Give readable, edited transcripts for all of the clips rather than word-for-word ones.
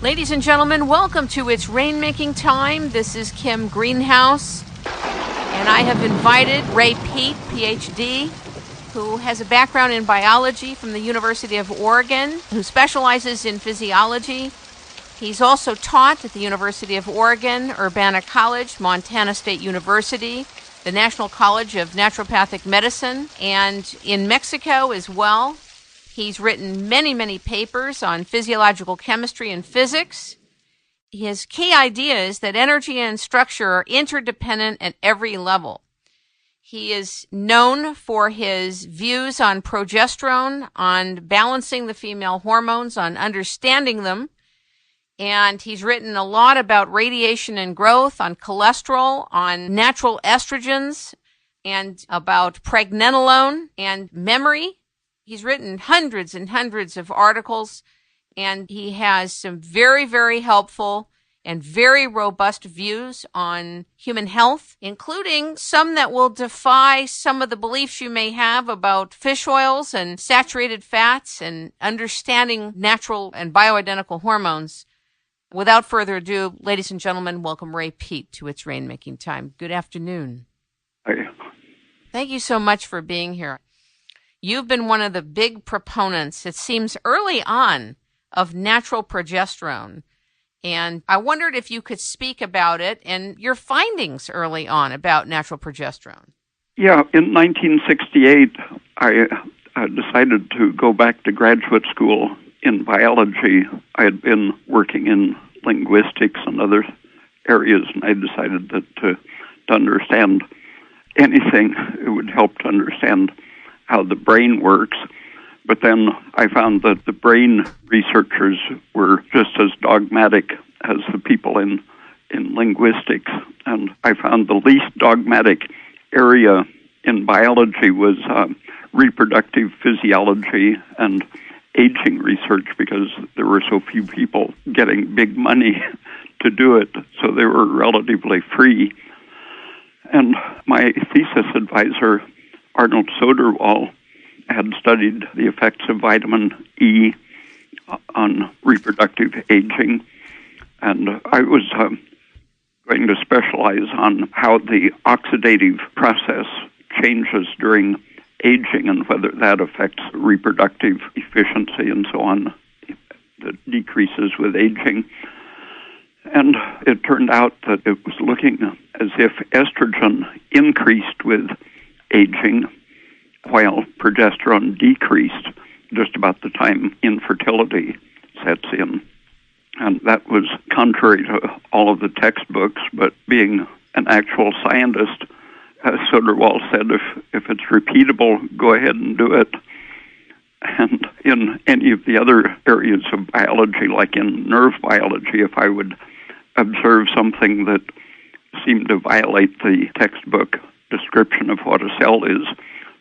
Ladies and gentlemen, welcome to It's Rainmaking Time. This is Kim Greenhouse, and I have invited Ray Peat, PhD, who has a background in biology from the University of Oregon, who specializes in physiology. He's also taught at the University of Oregon, Urbana College, Montana State University, the National College of Naturopathic Medicine, and in Mexico as well. He's written many papers on physiological chemistry and physics. His key idea is that energy and structure are interdependent at every level. He is known for his views on progesterone, on balancing the female hormones, on understanding them. And he's written a lot about radiation and growth, on cholesterol, on natural estrogens, and about pregnenolone and memory. He's written hundreds and hundreds of articles, and he has some very helpful and very robust views on human health, including some that will defy some of the beliefs you may have about fish oils and saturated fats and understanding natural and bioidentical hormones. Without further ado, ladies and gentlemen, welcome Ray Peat to It's Rainmaking Time. Good afternoon. Hi. Thank you so much for being here. You've been one of the big proponents, it seems early on, of natural progesterone. And I wondered if you could speak about it and your findings early on about natural progesterone. Yeah, in 1968, I decided to go back to graduate school in biology. I had been working in linguistics and other areas, and I decided that to understand anything, it would help to understand how the brain works. But then I found that the brain researchers were just as dogmatic as the people in linguistics. And I found the least dogmatic area in biology was reproductive physiology and aging research, because there were so few people getting big money to do it, so they were relatively free. And my thesis advisor, Arnold Soderwall, had studied the effects of vitamin E on reproductive aging, and I was going to specialize on how the oxidative process changes during aging and whether that affects reproductive efficiency and so on, that decreases with aging. And it turned out that it was looking as if estrogen increased with aging, while progesterone decreased just about the time infertility sets in. And that was contrary to all of the textbooks, but being an actual scientist, Soderwall said, if it's repeatable, go ahead and do it. And in any of the other areas of biology, like in nerve biology, if I would observe something that seemed to violate the textbook description of what a cell is,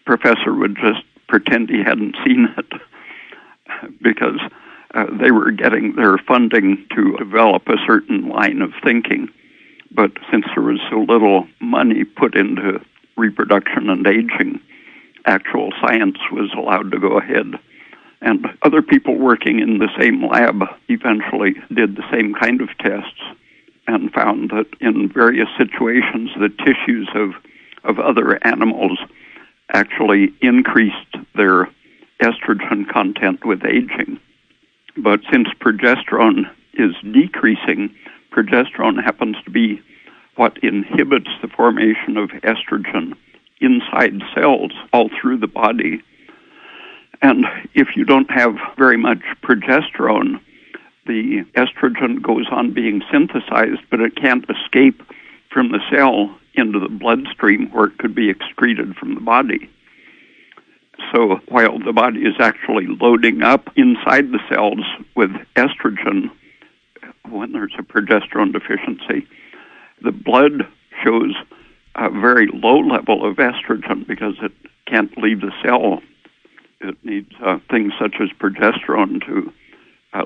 professor would just pretend he hadn't seen it, because they were getting their funding to develop a certain line of thinking. But since there was so little money put into reproduction and aging, actual science was allowed to go ahead. And other people working in the same lab eventually did the same kind of tests and found that in various situations the tissues of other animals actually increased their estrogen content with aging. But since progesterone is decreasing, progesterone happens to be what inhibits the formation of estrogen inside cells all through the body. And if you don't have very much progesterone, the estrogen goes on being synthesized, but it can't escape from the cell into the bloodstream where it could be excreted from the body. So while the body is actually loading up inside the cells with estrogen when there's a progesterone deficiency, the blood shows a very low level of estrogen because it can't leave the cell. It needs things such as progesterone to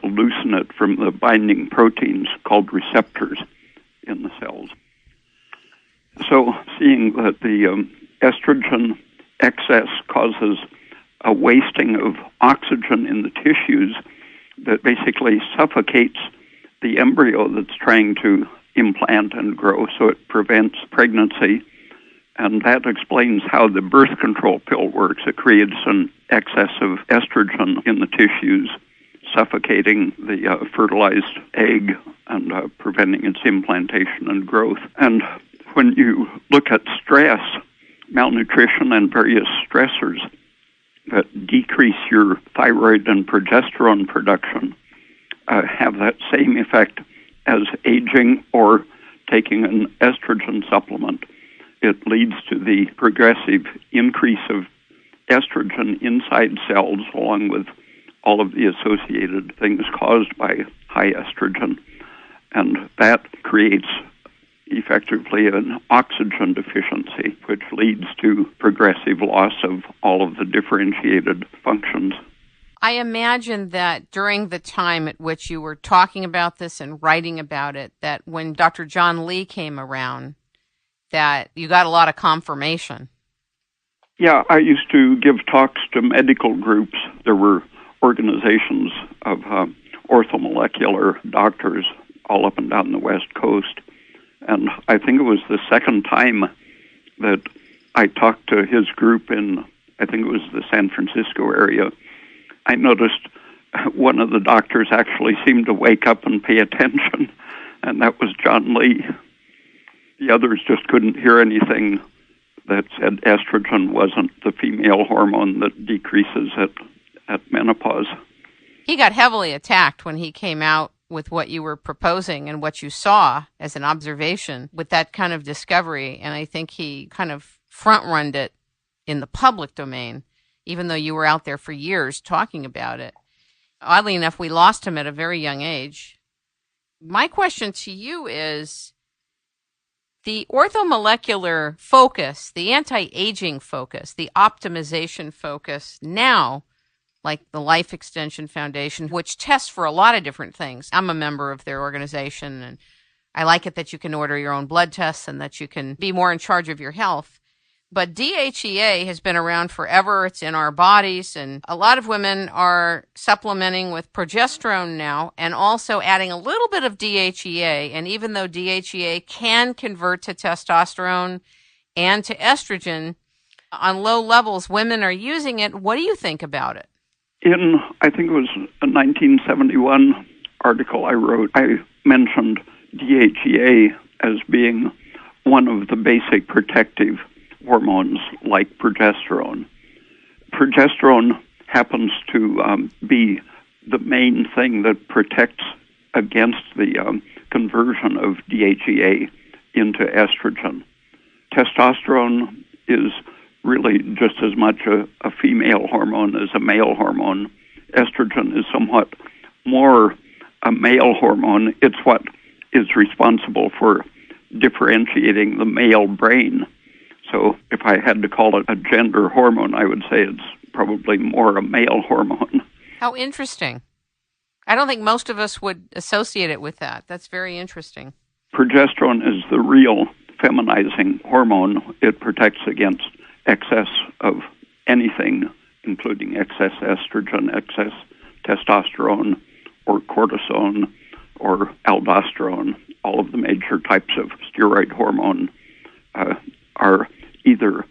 loosen it from the binding proteins called receptors in the cells. So seeing that the estrogen excess causes a wasting of oxygen in the tissues that basically suffocates the embryo that's trying to implant and grow, so it prevents pregnancy. And that explains how the birth control pill works. It creates an excess of estrogen in the tissues, suffocating the fertilized egg and preventing its implantation and growth. And when you look at stress, malnutrition, and various stressors that decrease your thyroid and progesterone production, have that same effect as aging or taking an estrogen supplement. It leads to the progressive increase of estrogen inside cells, along with all of the associated things caused by high estrogen. And that creates effectively an oxygen deficiency, which leads to progressive loss of all of the differentiated functions. I imagine that during the time at which you were talking about this and writing about it, that when Dr. John Lee came around, that you got a lot of confirmation. Yeah, I used to give talks to medical groups. There were organizations of orthomolecular doctors all up and down the West Coast. And I think it was the second time that I talked to his group in, I think it was the San Francisco area. I noticed one of the doctors actually seemed to wake up and pay attention, and that was John Lee. The others just couldn't hear anything that said estrogen wasn't the female hormone that decreases at menopause. He got heavily attacked when he came out with what you were proposing and what you saw as an observation with that kind of discovery, and I think he kind of front-runned it in the public domain, even though you were out there for years talking about it. Oddly enough, we lost him at a very young age. My question to you is, the orthomolecular focus, the anti-aging focus, the optimization focus now, like the Life Extension Foundation, which tests for a lot of different things. I'm a member of their organization, and I like it that you can order your own blood tests and that you can be more in charge of your health. But DHEA has been around forever. It's in our bodies, and a lot of women are supplementing with progesterone now and also adding a little bit of DHEA. And even though DHEA can convert to testosterone and to estrogen, on low levels, women are using it. What do you think about it? In, I think it was a 1971 article I wrote, I mentioned DHEA as being one of the basic protective hormones like progesterone. Progesterone happens to be the main thing that protects against the conversion of DHEA into estrogen. Testosterone is really just as much a female hormone as a male hormone. Estrogen is somewhat more a male hormone. It's what is responsible for differentiating the male brain. So if I had to call it a gender hormone, I would say it's probably more a male hormone. How interesting. I don't think most of us would associate it with that. That's very interesting. Progesterone is the real feminizing hormone. It protects against excess of anything, including excess estrogen, excess testosterone, or cortisone, or aldosterone. All of the major types of steroid hormone are either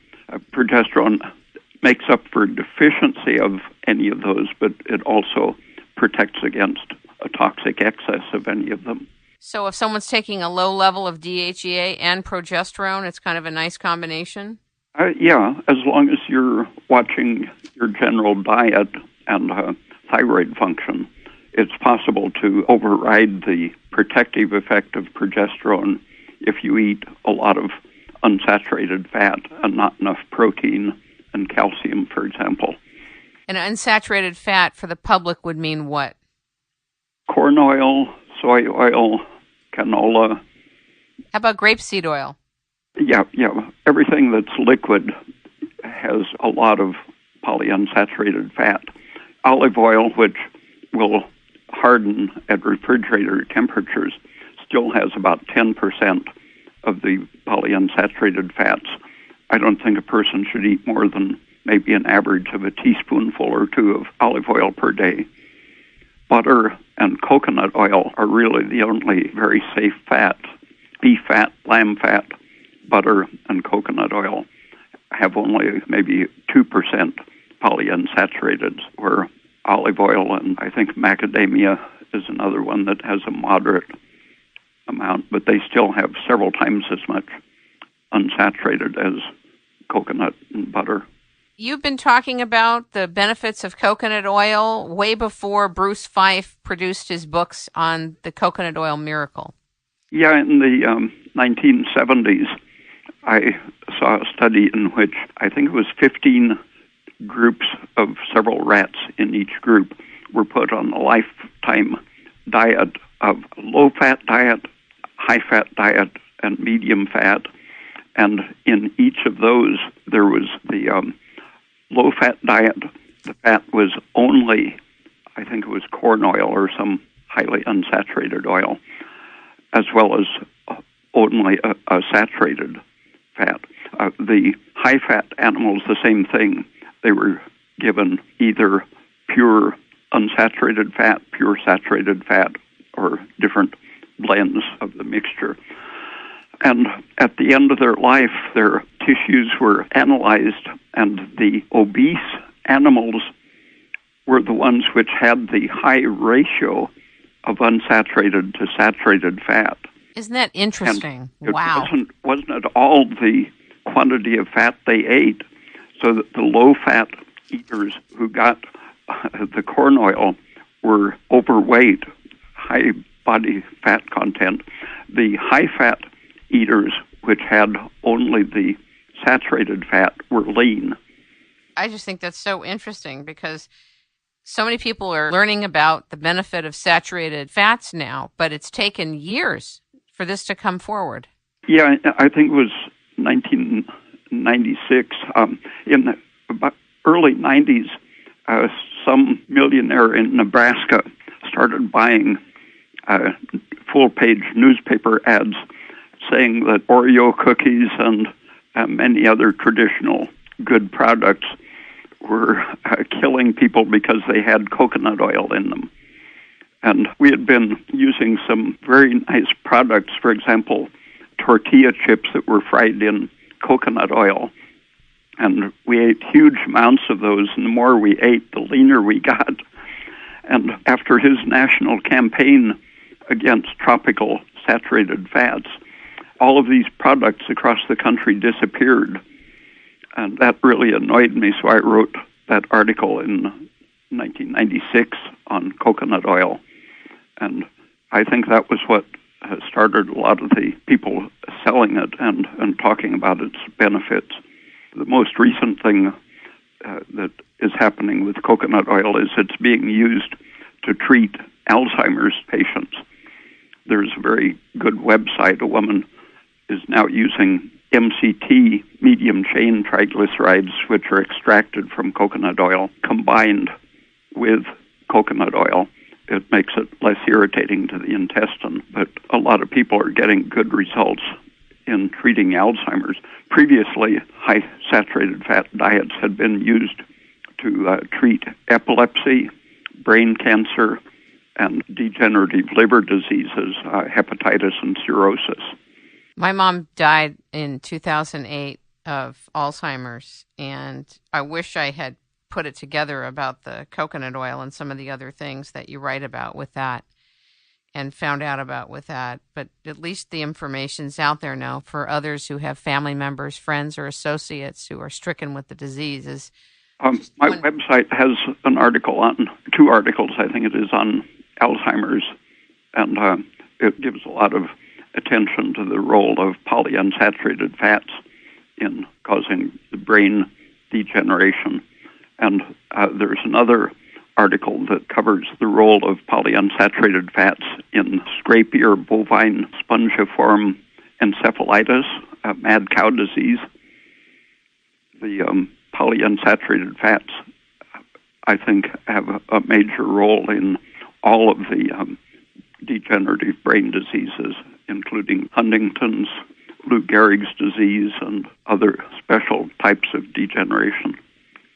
progesterone makes up for deficiency of any of those, but it also protects against a toxic excess of any of them. So if someone's taking a low level of DHEA and progesterone, it's kind of a nice combination? Yeah, as long as you're watching your general diet and thyroid function, it's possible to override the protective effect of progesterone if you eat a lot of unsaturated fat and not enough protein and calcium, for example. And unsaturated fat for the public would mean what? Corn oil, soy oil, canola. How about grapeseed oil? Yeah. Everything that's liquid has a lot of polyunsaturated fat. Olive oil, which will harden at refrigerator temperatures, still has about 10% of the polyunsaturated fats. I don't think a person should eat more than maybe an average of a teaspoonful or two of olive oil per day. butter and coconut oil are really the only very safe fats. Beef fat, lamb fat, butter, and coconut oil have only maybe 2% polyunsaturated, where olive oil and I think macadamia is another one that has a moderate amount, but they still have several times as much unsaturated as coconut and butter. You've been talking about the benefits of coconut oil way before Bruce Fife produced his books on the coconut oil miracle. Yeah, in the 1970s, I saw a study in which I think it was 15 groups of several rats in each group were put on a lifetime diet of low-fat diet, high-fat diet, and medium-fat. And in each of those, there was the low-fat diet. The fat was only, I think it was corn oil or some highly unsaturated oil, as well as only a saturated fat. The high-fat animals, the same thing. They were given either pure unsaturated fat, pure saturated fat, or different blends of the mixture. And at the end of their life, their tissues were analyzed, and the obese animals were the ones which had the high ratio of unsaturated to saturated fat. Isn't that interesting? And wow. It wasn't at all the quantity of fat they ate, so that the low-fat eaters who got the corn oil were overweight, high body fat content. The high-fat eaters, which had only the saturated fat, were lean. I just think that's so interesting because so many people are learning about the benefit of saturated fats now, but it's taken years for this to come forward. Yeah, I think it was 1996. In the early 90s, some millionaire in Nebraska started buying full-page newspaper ads saying that Oreo cookies and many other traditional good products were killing people because they had coconut oil in them. And we had been using some very nice products, for example, tortilla chips that were fried in coconut oil. And we ate huge amounts of those, and the more we ate, the leaner we got. And after his national campaign against tropical saturated fats, all of these products across the country disappeared. And that really annoyed me, so I wrote that article in 1996 on coconut oil. And I think that was what started a lot of the people selling it and talking about its benefits. The most recent thing that is happening with coconut oil is it's being used to treat Alzheimer's patients. There's a very good website. A woman is now using MCT, medium-chain triglycerides, which are extracted from coconut oil, combined with coconut oil. It makes it less irritating to the intestine, but a lot of people are getting good results in treating Alzheimer's. Previously, high saturated fat diets had been used to treat epilepsy, brain cancer, and degenerative liver diseases, hepatitis and cirrhosis. My mom died in 2008 of Alzheimer's, and I wish I had put it together about the coconut oil and some of the other things that you write about with that and found out about with that. But at least the information's out there now for others who have family members, friends, or associates who are stricken with the disease. My website has an article on, 2 articles, I think it is, on Alzheimer's, and it gives a lot of attention to the role of polyunsaturated fats in causing the brain degeneration. And there's another article that covers the role of polyunsaturated fats in scrape-ear bovine spongiform encephalitis, mad cow disease. The polyunsaturated fats, I think, have a major role in all of the degenerative brain diseases, including Huntington's, Lou Gehrig's disease, and other special types of degeneration.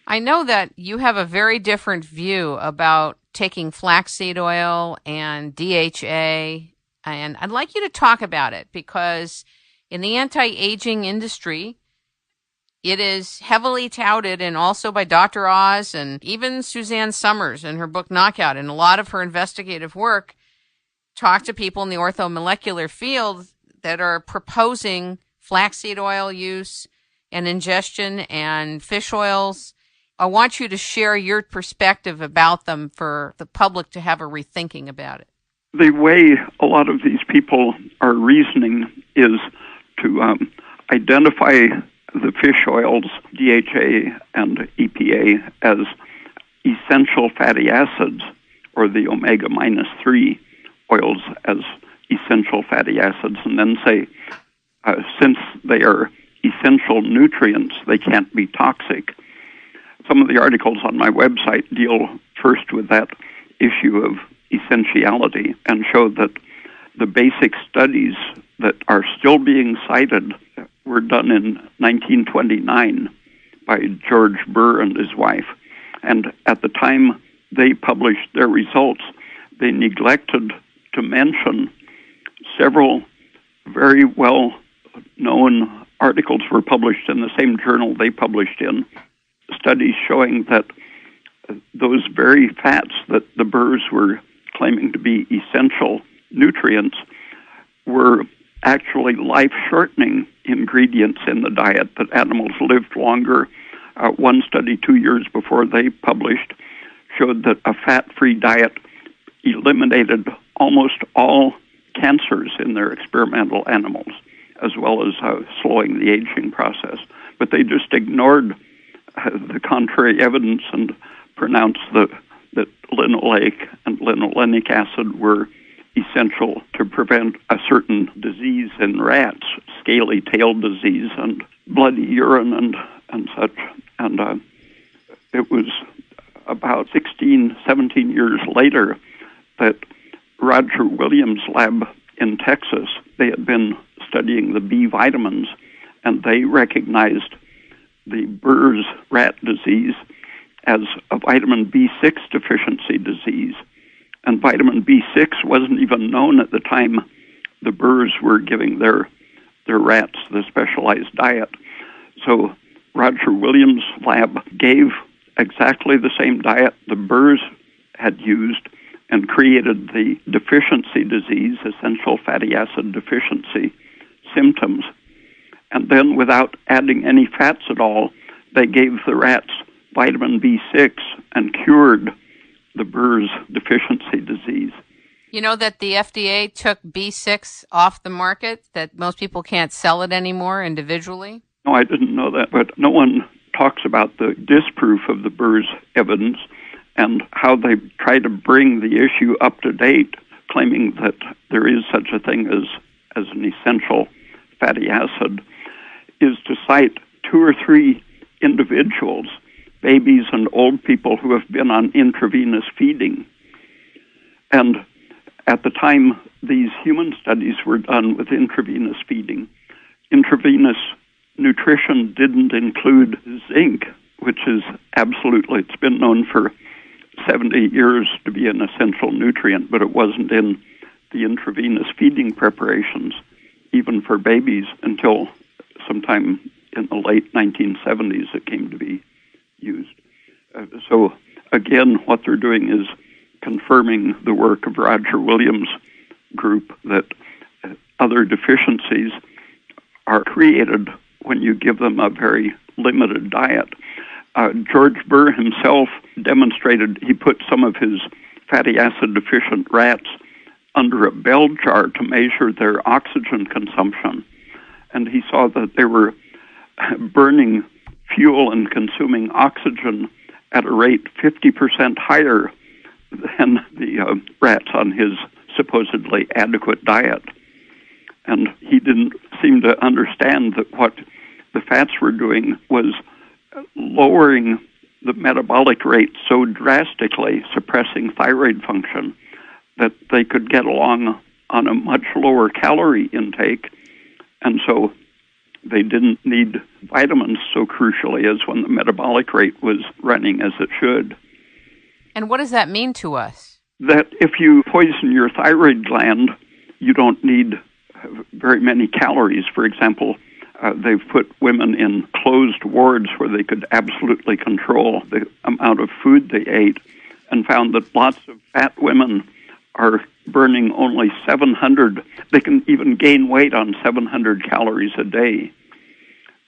I know that you have a very different view about taking flaxseed oil and DHA, and I'd like you to talk about it because in the anti-aging industry, it is heavily touted, and also by Dr. Oz and even Suzanne Summers in her book Knockout, and a lot of her investigative work talk to people in the orthomolecular field that are proposing flaxseed oil use and ingestion and fish oils. I want you to share your perspective about them for the public to have a rethinking about it. The way a lot of these people are reasoning is to identify the fish oils, DHA and EPA, as essential fatty acids, or the omega-3 oils as essential fatty acids, and then say, since they are essential nutrients, they can't be toxic. Some of the articles on my website deal first with that issue of essentiality and show that the basic studies that are still being cited were done in 1929 by George Burr and his wife. And at the time they published their results, they neglected to mention several very well-known articles were published in the same journal they published in, studies showing that those very fats that the Burrs were claiming to be essential nutrients were actually life-shortening ingredients in the diet, that animals lived longer. One study 2 years before they published showed that a fat-free diet eliminated almost all cancers in their experimental animals, as well as slowing the aging process. But they just ignored the contrary evidence and pronounced that linoleic and linolenic acid were essential to prevent a certain disease in rats, scaly tail disease and bloody urine and such. And it was about 16, 17 years later that Roger Williams' lab in Texas, they had been studying the B vitamins, and they recognized the Burrs rat disease as a vitamin B6 deficiency disease. And vitamin B6 wasn't even known at the time the Burrs were giving their rats the specialized diet. So Roger Williams' lab gave exactly the same diet the Burrs had used and created the deficiency disease, essential fatty acid deficiency symptoms. And then without adding any fats at all, they gave the rats vitamin B6 and cured the Burrs deficiency disease. You know that the FDA took B6 off the market, that most people can't sell it anymore individually? No, I didn't know that, but no one talks about the disproof of the Burrs evidence and how they try to bring the issue up to date, claiming that there is such a thing as an essential fatty acid, is to cite 2 or 3 individuals, babies and old people who have been on intravenous feeding. And at the time these human studies were done with intravenous feeding, intravenous nutrition didn't include zinc, which is absolutely, it's been known for 70 years to be an essential nutrient, but it wasn't in the intravenous feeding preparations, even for babies, until sometime in the late 1970s it came to be used. So again, what they're doing is confirming the work of Roger Williams' group that other deficiencies are created when you give them a very limited diet. George Burr himself demonstrated, he put some of his fatty acid deficient rats under a bell jar to measure their oxygen consumption. And he saw that they were burning fuel and consuming oxygen at a rate 50% higher than the rats on his supposedly adequate diet. And he didn't seem to understand that what the fats were doing was lowering the metabolic rate so drastically, suppressing thyroid function, that they could get along on a much lower calorie intake. And so they didn't need vitamins so crucially as when the metabolic rate was running as it should. And what does that mean to us? That if you poison your thyroid gland, you don't need very many calories. For example, they've put women in closed wards where they could absolutely control the amount of food they ate and found that lots of fat women are burning only 700. They can even gain weight on 700 calories a day,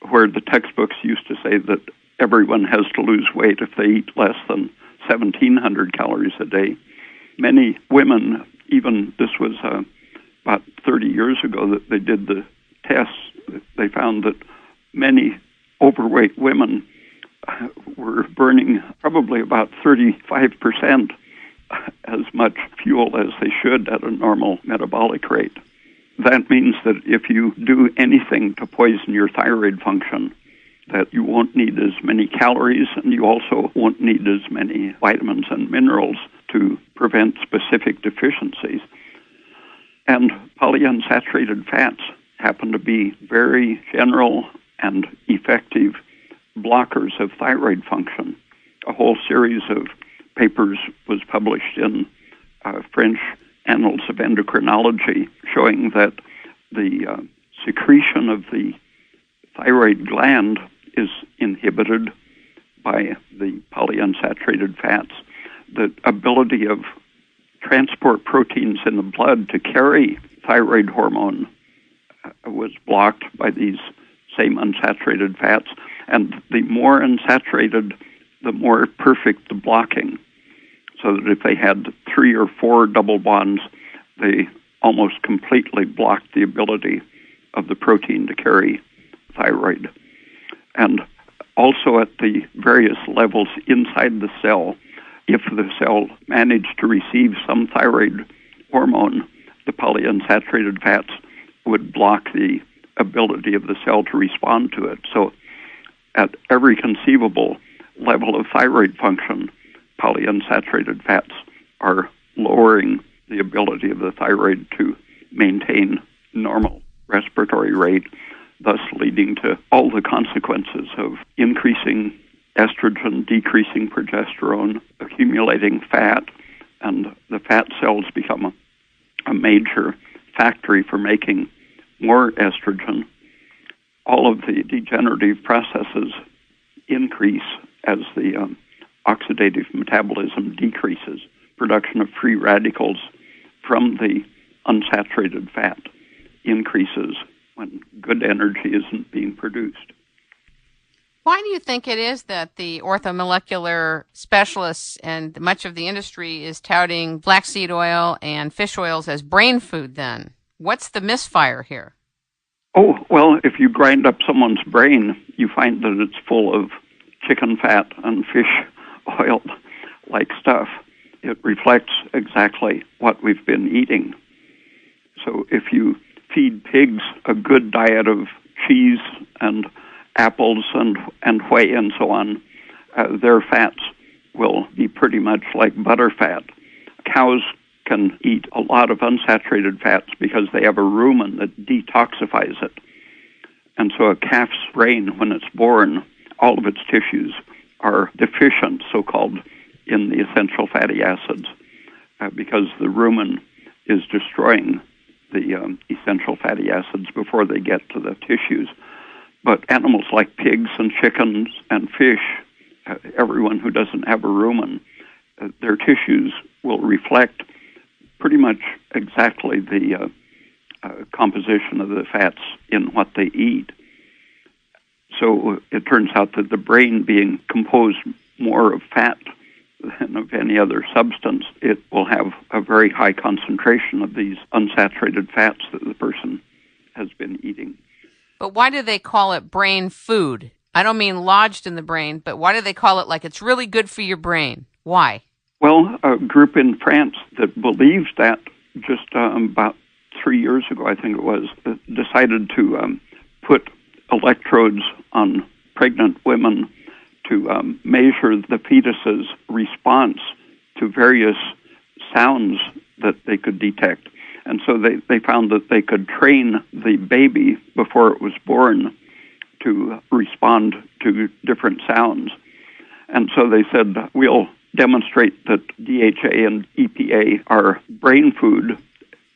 where the textbooks used to say that everyone has to lose weight if they eat less than 1,700 calories a day. Many women, even this was about 30 years ago that they did the tests, they found that many overweight women were burning probably about 35% as much fuel as they should at a normal metabolic rate. That means that if you do anything to poison your thyroid function, that you won't need as many calories and you also won't need as many vitamins and minerals to prevent specific deficiencies. And polyunsaturated fats happen to be very general and effective blockers of thyroid function. A whole series of papers was published in French Annals of Endocrinology showing that the secretion of the thyroid gland is inhibited by the polyunsaturated fats. The ability of transport proteins in the blood to carry thyroid hormone was blocked by these same unsaturated fats. And the more unsaturated, the more perfect the blocking. So that if they had 3 or 4 double bonds, they almost completely blocked the ability of the protein to carry thyroid. And also at the various levels inside the cell, if the cell managed to receive some thyroid hormone, the polyunsaturated fats would block the ability of the cell to respond to it. So at every conceivable level of thyroid function, polyunsaturated fats are lowering the ability of the thyroid to maintain normal respiratory rate, thus leading to all the consequences of increasing estrogen, decreasing progesterone, accumulating fat, and the fat cells become a major factory for making more estrogen. All of the degenerative processes increase as the oxidative metabolism decreases. Production of free radicals from the unsaturated fat increases when good energy isn't being produced. Why do you think it is that the orthomolecular specialists and much of the industry is touting flaxseed oil and fish oils as brain food then? What's the misfire here? Oh, well, if you grind up someone's brain, you find that it's full of chicken fat and fish oil-like stuff. It reflects exactly what we've been eating. So if you feed pigs a good diet of cheese and apples and whey and so on, their fats will be pretty much like butter fat. Cows can eat a lot of unsaturated fats because they have a rumen that detoxifies it. And so a calf's brain, when it's born, all of its tissues are deficient, so-called, in the essential fatty acids because the rumen is destroying the essential fatty acids before they get to the tissues. But animals like pigs and chickens and fish, everyone who doesn't have a rumen, their tissues will reflect pretty much exactly the composition of the fats in what they eat. So it turns out that the brain being composed more of fat than of any other substance, it will have a very high concentration of these unsaturated fats that the person has been eating. But why do they call it brain food? I don't mean lodged in the brain, but why do they call it like it's really good for your brain? Why? Well, a group in France that believes that just about 3 years ago, I think it was, decided to put electrodes on pregnant women to measure the fetus's response to various sounds that they could detect. And so they found that they could train the baby before it was born to respond to different sounds. And so they said, we'll demonstrate that DHA and EPA are brain food,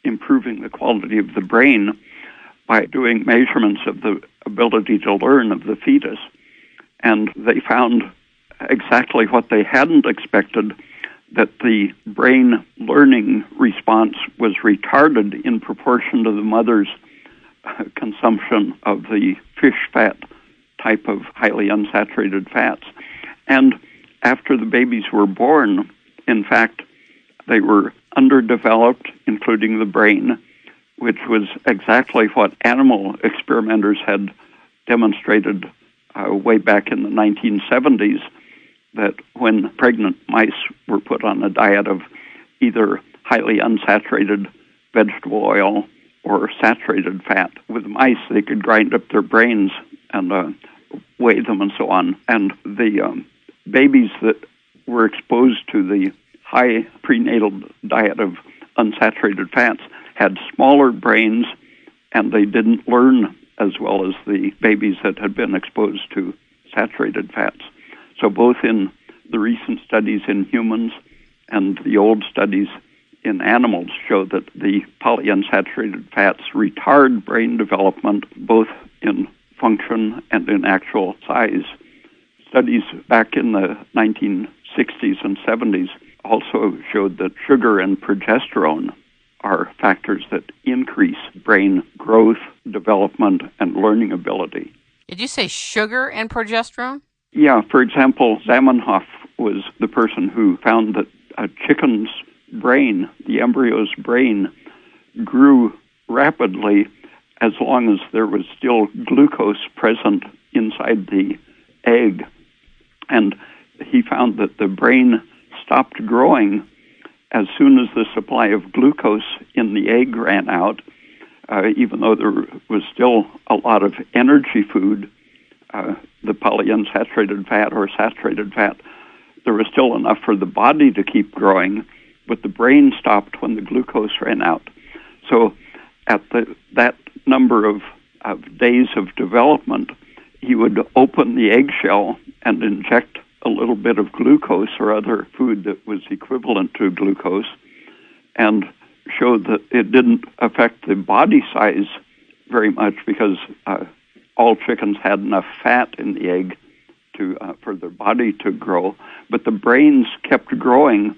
improving the quality of the brain by doing measurements of the ability to learn of the fetus. And they found exactly what they hadn't expected, that the brain learning response was retarded in proportion to the mother's consumption of the fish fat type of highly unsaturated fats. And after the babies were born, in fact, they were underdeveloped, including the brain, which was exactly what animal experimenters had demonstrated way back in the 1970s, that when pregnant mice were put on a diet of either highly unsaturated vegetable oil or saturated fat, with mice they could grind up their brains and weigh them and so on. And the babies that were exposed to the high prenatal diet of unsaturated fats had smaller brains, and they didn't learn as well as the babies that had been exposed to saturated fats. So both in the recent studies in humans and the old studies in animals show that the polyunsaturated fats retard brain development both in function and in actual size. Studies back in the 1960s and 70s also showed that sugar and progesterone are factors that increase brain growth, development, and learning ability. Did you say sugar and progesterone? Yeah, for example, Zamenhof was the person who found that a chicken's brain, the embryo's brain, grew rapidly as long as there was still glucose present inside the egg. And he found that the brain stopped growing as soon as the supply of glucose in the egg ran out, even though there was still a lot of energy food, the polyunsaturated fat or saturated fat, there was still enough for the body to keep growing, but the brain stopped when the glucose ran out. So at that number of days of development, he would open the eggshell and inject a little bit of glucose or other food that was equivalent to glucose, and showed that it didn't affect the body size very much because all chickens had enough fat in the egg for their body to grow, but the brains kept growing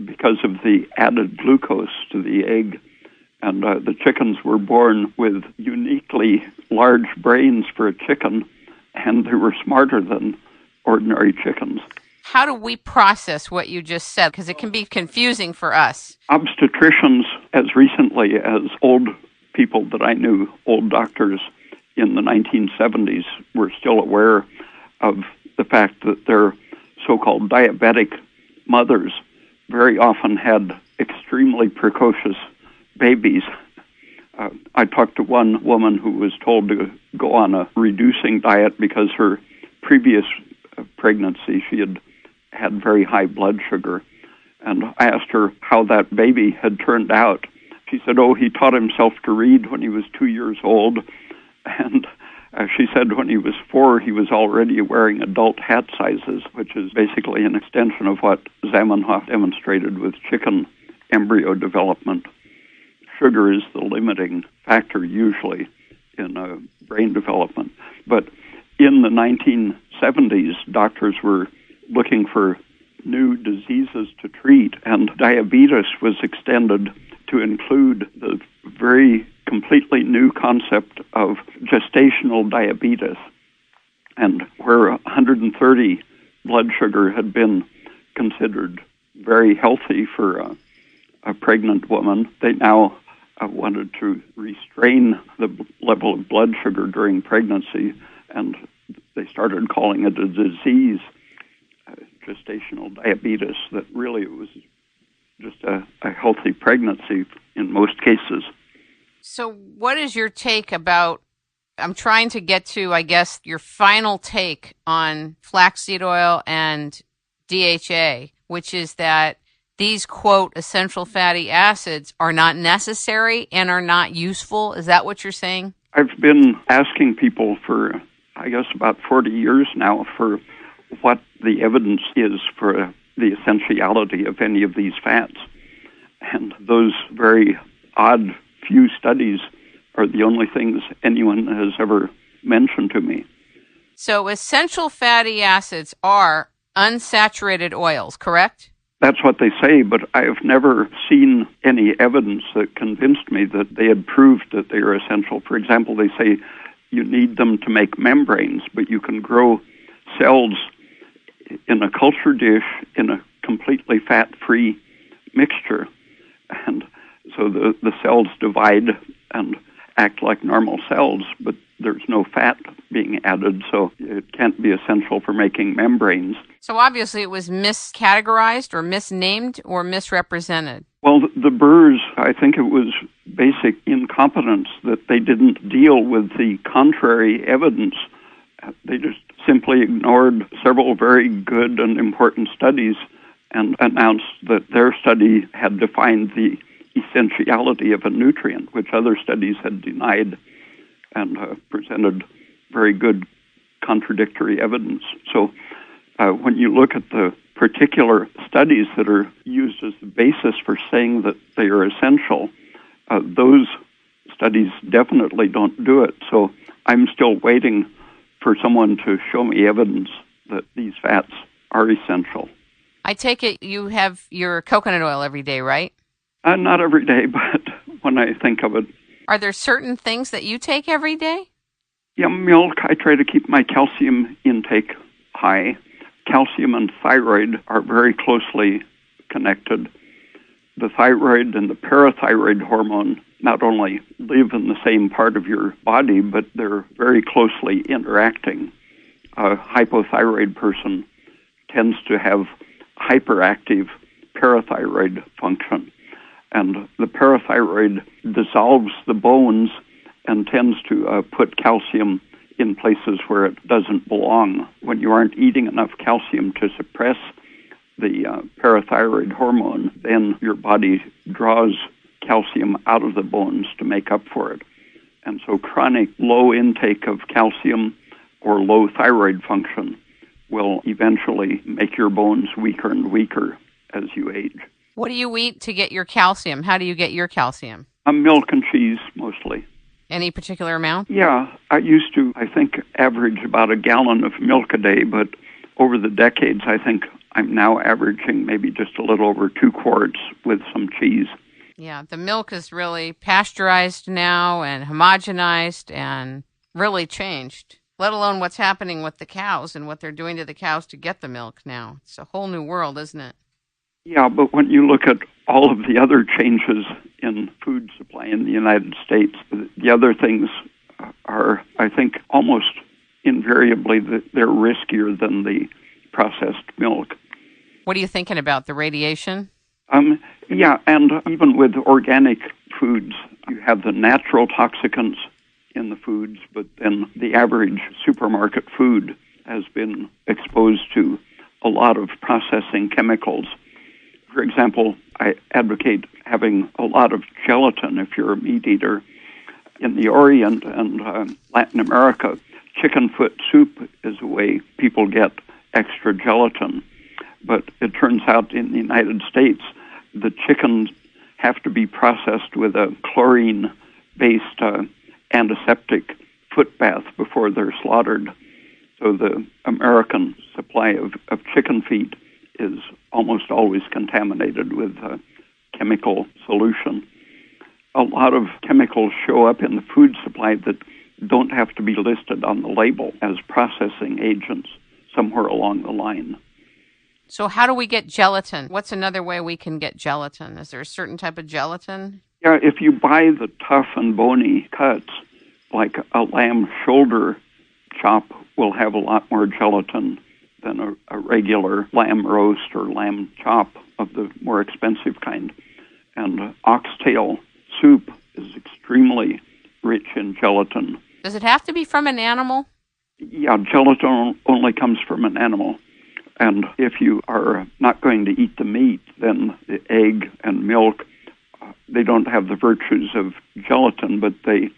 because of the added glucose to the egg. And the chickens were born with uniquely large brains for a chicken, and they were smarter than ordinary chickens. How do we process what you just said? Because it can be confusing for us. Obstetricians, as recently as old people that I knew, old doctors in the 1970s, were still aware of the fact that their so-called diabetic mothers very often had extremely precocious babies. I talked to one woman who was told to go on a reducing diet because her previous pregnancy she had very high blood sugar. And I asked her how that baby had turned out. She said, he taught himself to read when he was 2 years old. And she said when he was 4, he was already wearing adult hat sizes, which is basically an extension of what Zamenhof demonstrated with chicken embryo development. Sugar is the limiting factor usually in brain development. But in the 1970s, doctors were looking for new diseases to treat, and diabetes was extended to include the very completely new concept of gestational diabetes. And where 130 blood sugar had been considered very healthy for a pregnant woman, they now wanted to restrain the level of blood sugar during pregnancy, and they started calling it a disease, gestational diabetes, that really it was just a healthy pregnancy in most cases. So what is your take about, I'm trying to get to, I guess, your final take on flaxseed oil and DHA, which is that these, quote, essential fatty acids are not necessary and are not useful. Is that what you're saying? I've been asking people for I guess, about 40 years now for what the evidence is for the essentiality of any of these fats. And those very odd few studies are the only things anyone has ever mentioned to me. So essential fatty acids are unsaturated oils, correct? That's what they say, but I have never seen any evidence that convinced me that they had proved that they are essential. For example, they say you need them to make membranes, but you can grow cells in a culture dish in a completely fat-free mixture. And so the cells divide and act like normal cells, but there's no fat being added, so it can't be essential for making membranes. So obviously it was miscategorized or misnamed or misrepresented. Well, the Burrs, I think it was basic incompetence that they didn't deal with the contrary evidence. They just simply ignored several very good and important studies and announced that their study had defined the essentiality of a nutrient, which other studies had denied, and presented very good contradictory evidence. So when you look at the particular studies that are used as the basis for saying that they are essential, those studies definitely don't do it. So I'm still waiting for someone to show me evidence that these fats are essential. I take it you have your coconut oil every day, right? Not every day, but when I think of it. Are there certain things that you take every day? Yeah, milk. I try to keep my calcium intake high. Calcium and thyroid are very closely connected. The thyroid and the parathyroid hormone not only live in the same part of your body, but they're very closely interacting. A hypothyroid person tends to have hyperactive parathyroid function. And the parathyroid dissolves the bones and tends to put calcium in places where it doesn't belong. When you aren't eating enough calcium to suppress the parathyroid hormone, then your body draws calcium out of the bones to make up for it. And so chronic low intake of calcium or low thyroid function will eventually make your bones weaker and weaker as you age. What do you eat to get your calcium? How do you get your calcium? Milk and cheese, mostly. Any particular amount? Yeah, I used to, I think, average about a gallon of milk a day, but over the decades, I think I'm now averaging maybe just a little over 2 quarts with some cheese. Yeah, the milk is really pasteurized now and homogenized and really changed, let alone what's happening with the cows and what they're doing to the cows to get the milk now. It's a whole new world, isn't it? Yeah, but when you look at all of the other changes in food supply in the United States, the other things are, I think, almost invariably they're riskier than the processed milk. What are you thinking about, the radiation? Yeah, and even with organic foods, you have the natural toxicants in the foods, but then the average supermarket food has been exposed to a lot of processing chemicals. For example, I advocate having a lot of gelatin if you're a meat eater. In the Orient and Latin America, chicken foot soup is a way people get extra gelatin. But it turns out in the United States, the chickens have to be processed with a chlorine-based antiseptic foot bath before they're slaughtered. So the American supply of chicken feet is almost always contaminated with a chemical solution. A lot of chemicals show up in the food supply that don't have to be listed on the label as processing agents somewhere along the line. So how do we get gelatin? What's another way we can get gelatin? Is there a certain type of gelatin? Yeah, if you buy the tough and bony cuts, like a lamb shoulder chop will have a lot more gelatin than a regular lamb roast or lamb chop of the more expensive kind. And oxtail soup is extremely rich in gelatin. Does it have to be from an animal? Yeah, gelatin only comes from an animal. And if you are not going to eat the meat, then the egg and milk, they don't have the virtues of gelatin, but they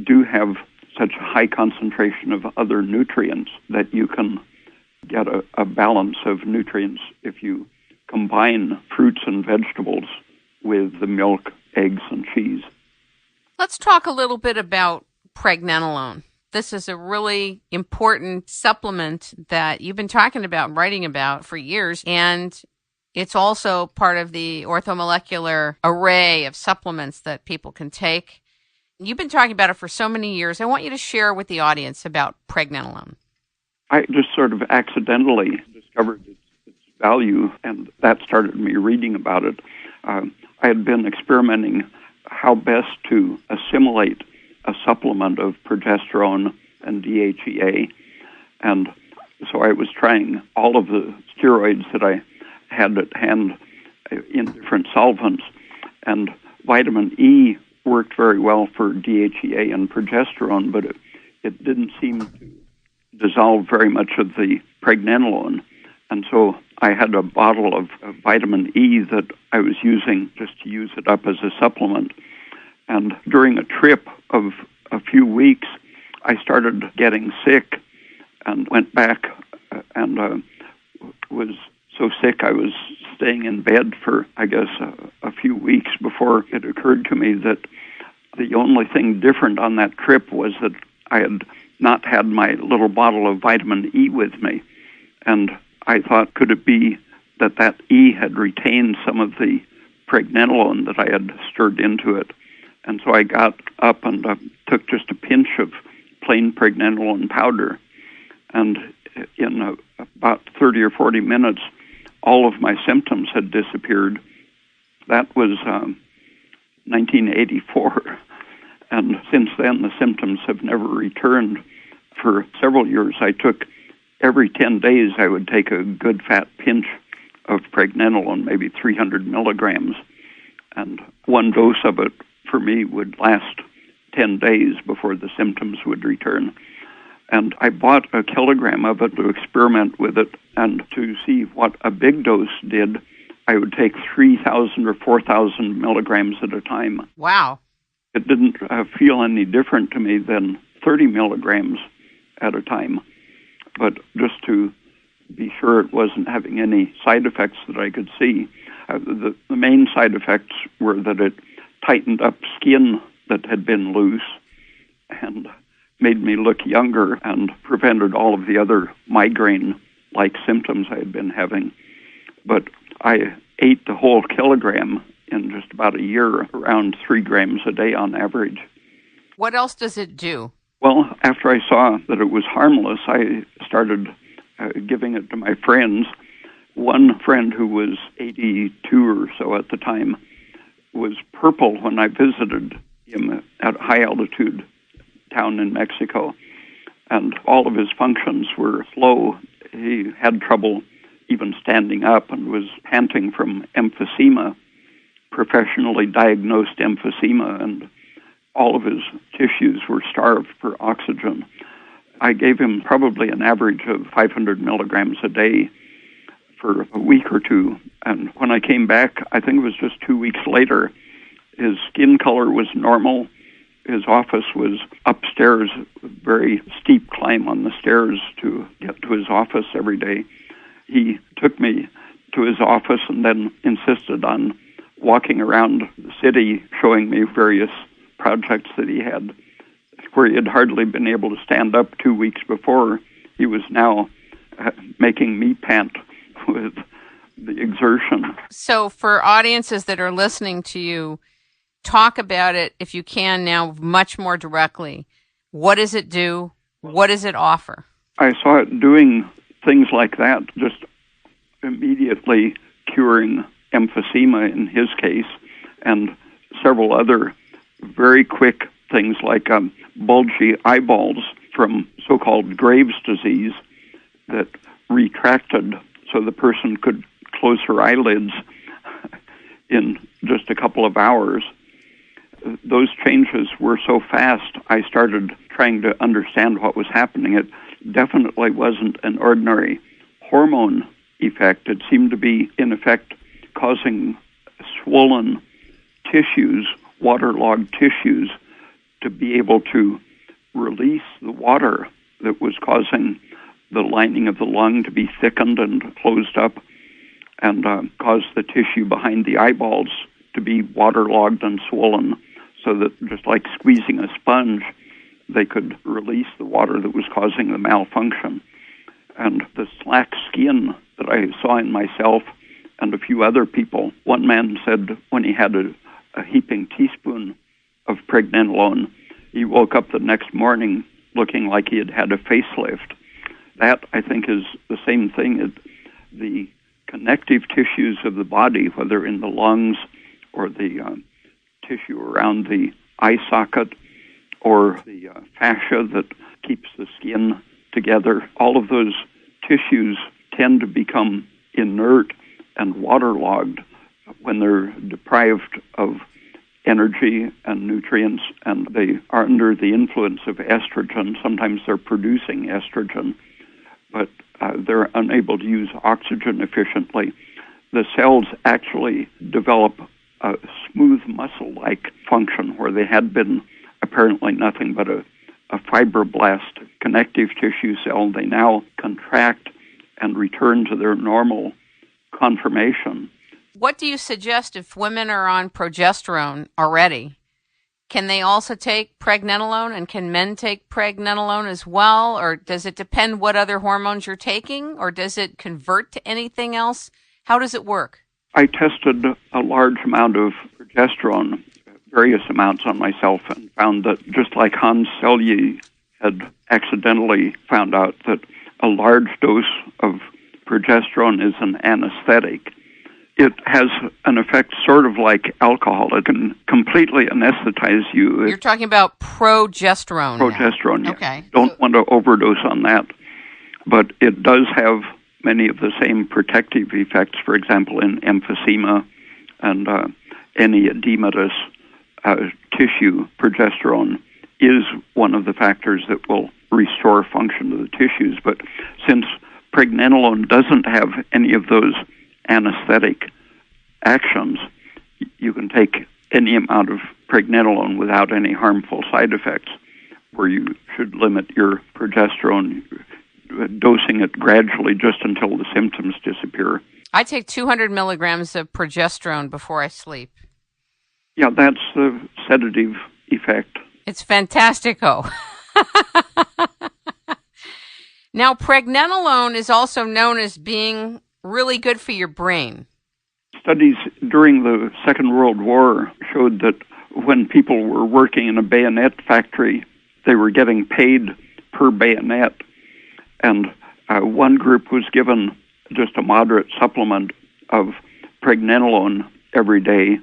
do have such a high concentration of other nutrients that you can get a balance of nutrients if you combine fruits and vegetables with the milk, eggs, and cheese. Let's talk a little bit about pregnenolone. This is a really important supplement that you've been talking about and writing about for years, and it's also part of the orthomolecular array of supplements that people can take. You've been talking about it for so many years. I want you to share with the audience about pregnenolone. I just sort of accidentally discovered its value, and that started me reading about it. I had been experimenting how best to assimilate a supplement of progesterone and DHEA, and so I was trying all of the steroids that I had at hand in different solvents, and vitamin E worked very well for DHEA and progesterone, but it didn't seem to dissolve very much of the pregnenolone. And so I had a bottle of vitamin E that I was using just to use it up as a supplement. And during a trip of a few weeks, I started getting sick and went back and was so sick I was staying in bed for, I guess, a few weeks before it occurred to me that the only thing different on that trip was that I had not had my little bottle of vitamin E with me. And I thought, could it be that that E had retained some of the pregnenolone that I had stirred into it? And so I got up and took just a pinch of plain pregnenolone powder. And in about 30 or 40 minutes, all of my symptoms had disappeared. That was 1984. And since then, the symptoms have never returned. For several years, I took every 10 days, I would take a good fat pinch of pregnenolone, maybe 300 milligrams. And one dose of it for me would last 10 days before the symptoms would return. And I bought a kilogram of it to experiment with it, and to see what a big dose did, I would take 3,000 or 4,000 milligrams at a time. Wow. It didn't feel any different to me than 30 milligrams at a time. But just to be sure it wasn't having any side effects that I could see, the main side effects were that it tightened up skin that had been loose and made me look younger and prevented all of the other migraine-like symptoms I had been having. But I ate the whole kilogram in just about a year, around 3 grams a day on average. What else does it do? Well, after I saw that it was harmless, I started giving it to my friends. One friend who was 82 or so at the time was purple when I visited him at a high-altitude town in Mexico, and all of his functions were slow. He had trouble even standing up and was panting from emphysema, professionally diagnosed emphysema, and all of his tissues were starved for oxygen. I gave him probably an average of 500 milligrams a day for a week or two, and when I came back, I think it was just 2 weeks later, his skin color was normal. His office was upstairs, a very steep climb on the stairs to get to his office every day. He took me to his office and then insisted on walking around the city, showing me various projects that he had, where he had hardly been able to stand up 2 weeks before. He was now making me pant with the exertion. So for audiences that are listening to you, talk about it, if you can now, much more directly. What does it do? What does it offer? I saw it doing things like that, just immediately curing emphysema in his case, and several other very quick things like bulgy eyeballs from so-called Graves' disease that retracted so the person could close her eyelids in just a couple of hours. Those changes were so fast, I started trying to understand what was happening. It definitely wasn't an ordinary hormone effect. It seemed to be, in effect, causing swollen tissues, waterlogged tissues, to be able to release the water that was causing the lining of the lung to be thickened and closed up, and cause the tissue behind the eyeballs to be waterlogged and swollen, so that just like squeezing a sponge, they could release the water that was causing the malfunction. And the slack skin that I saw in myself and a few other people, one man said when he had a heaping teaspoon of pregnenolone, he woke up the next morning looking like he had had a facelift. That, I think, is the same thing. The connective tissues of the body, whether in the lungs or the tissue around the eye socket or the fascia that keeps the skin together, all of those tissues tend to become inert and waterlogged when they're deprived of energy and nutrients, and they are under the influence of estrogen. Sometimes they're producing estrogen, but they're unable to use oxygen efficiently. The cells actually develop a smooth muscle-like function where they had been apparently nothing but a fibroblast connective tissue cell. They now contract and return to their normal conformation. What do you suggest if women are on progesterone already? Can they also take pregnenolone, and can men take pregnenolone as well? Or does it depend what other hormones you're taking, or does it convert to anything else? How does it work? I tested a large amount of progesterone, various amounts on myself, and found that just like Hans Selye had accidentally found out that a large dose of progesterone is an anesthetic, it has an effect sort of like alcohol. It can completely anesthetize you. You're talking about progesterone. Progesterone, now. yes. Okay. Don't want to overdose on that. But it does have many of the same protective effects, for example, in emphysema and any edematous tissue. Progesterone is one of the factors that will restore function to the tissues. But since pregnenolone doesn't have any of those anesthetic actions, you can take any amount of pregnenolone without any harmful side effects, where you should limit your progesterone, dosing it gradually just until the symptoms disappear. I take 200 milligrams of progesterone before I sleep. Yeah, that's the sedative effect. It's fantastico. Now, pregnenolone is also known as being really good for your brain. Studies during the Second World War showed that when people were working in a bayonet factory, they were getting paid per bayonet. And one group was given just a moderate supplement of pregnenolone every day.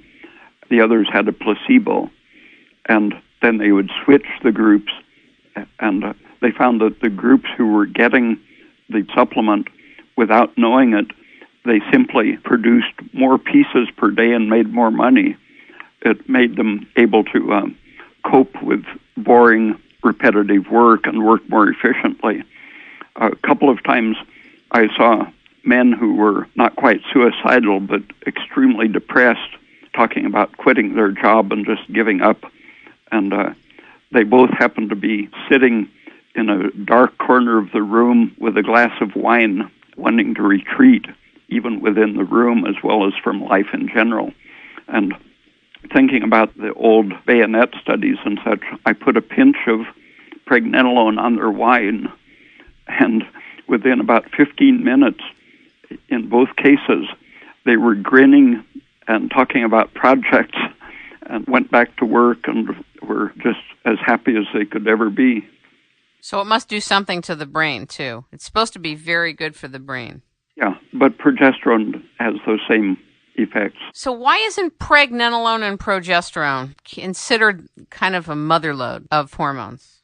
The others had a placebo. And then they would switch the groups, and they found that the groups who were getting the supplement without knowing it, they simply produced more pieces per day and made more money. It made them able to cope with boring, repetitive work and work more efficiently. A couple of times I saw men who were not quite suicidal but extremely depressed talking about quitting their job and just giving up. And they both happened to be sitting in a dark corner of the room with a glass of wine, wanting to retreat, even within the room as well as from life in general. And thinking about the old bayonet studies and such, I put a pinch of pregnenolone on their wine, and within about 15 minutes, in both cases, they were grinning and talking about projects and went back to work and were just as happy as they could ever be. So it must do something to the brain, too. It's supposed to be very good for the brain. Yeah, but progesterone has those same effects. So why isn't pregnenolone and progesterone considered kind of a motherlode of hormones?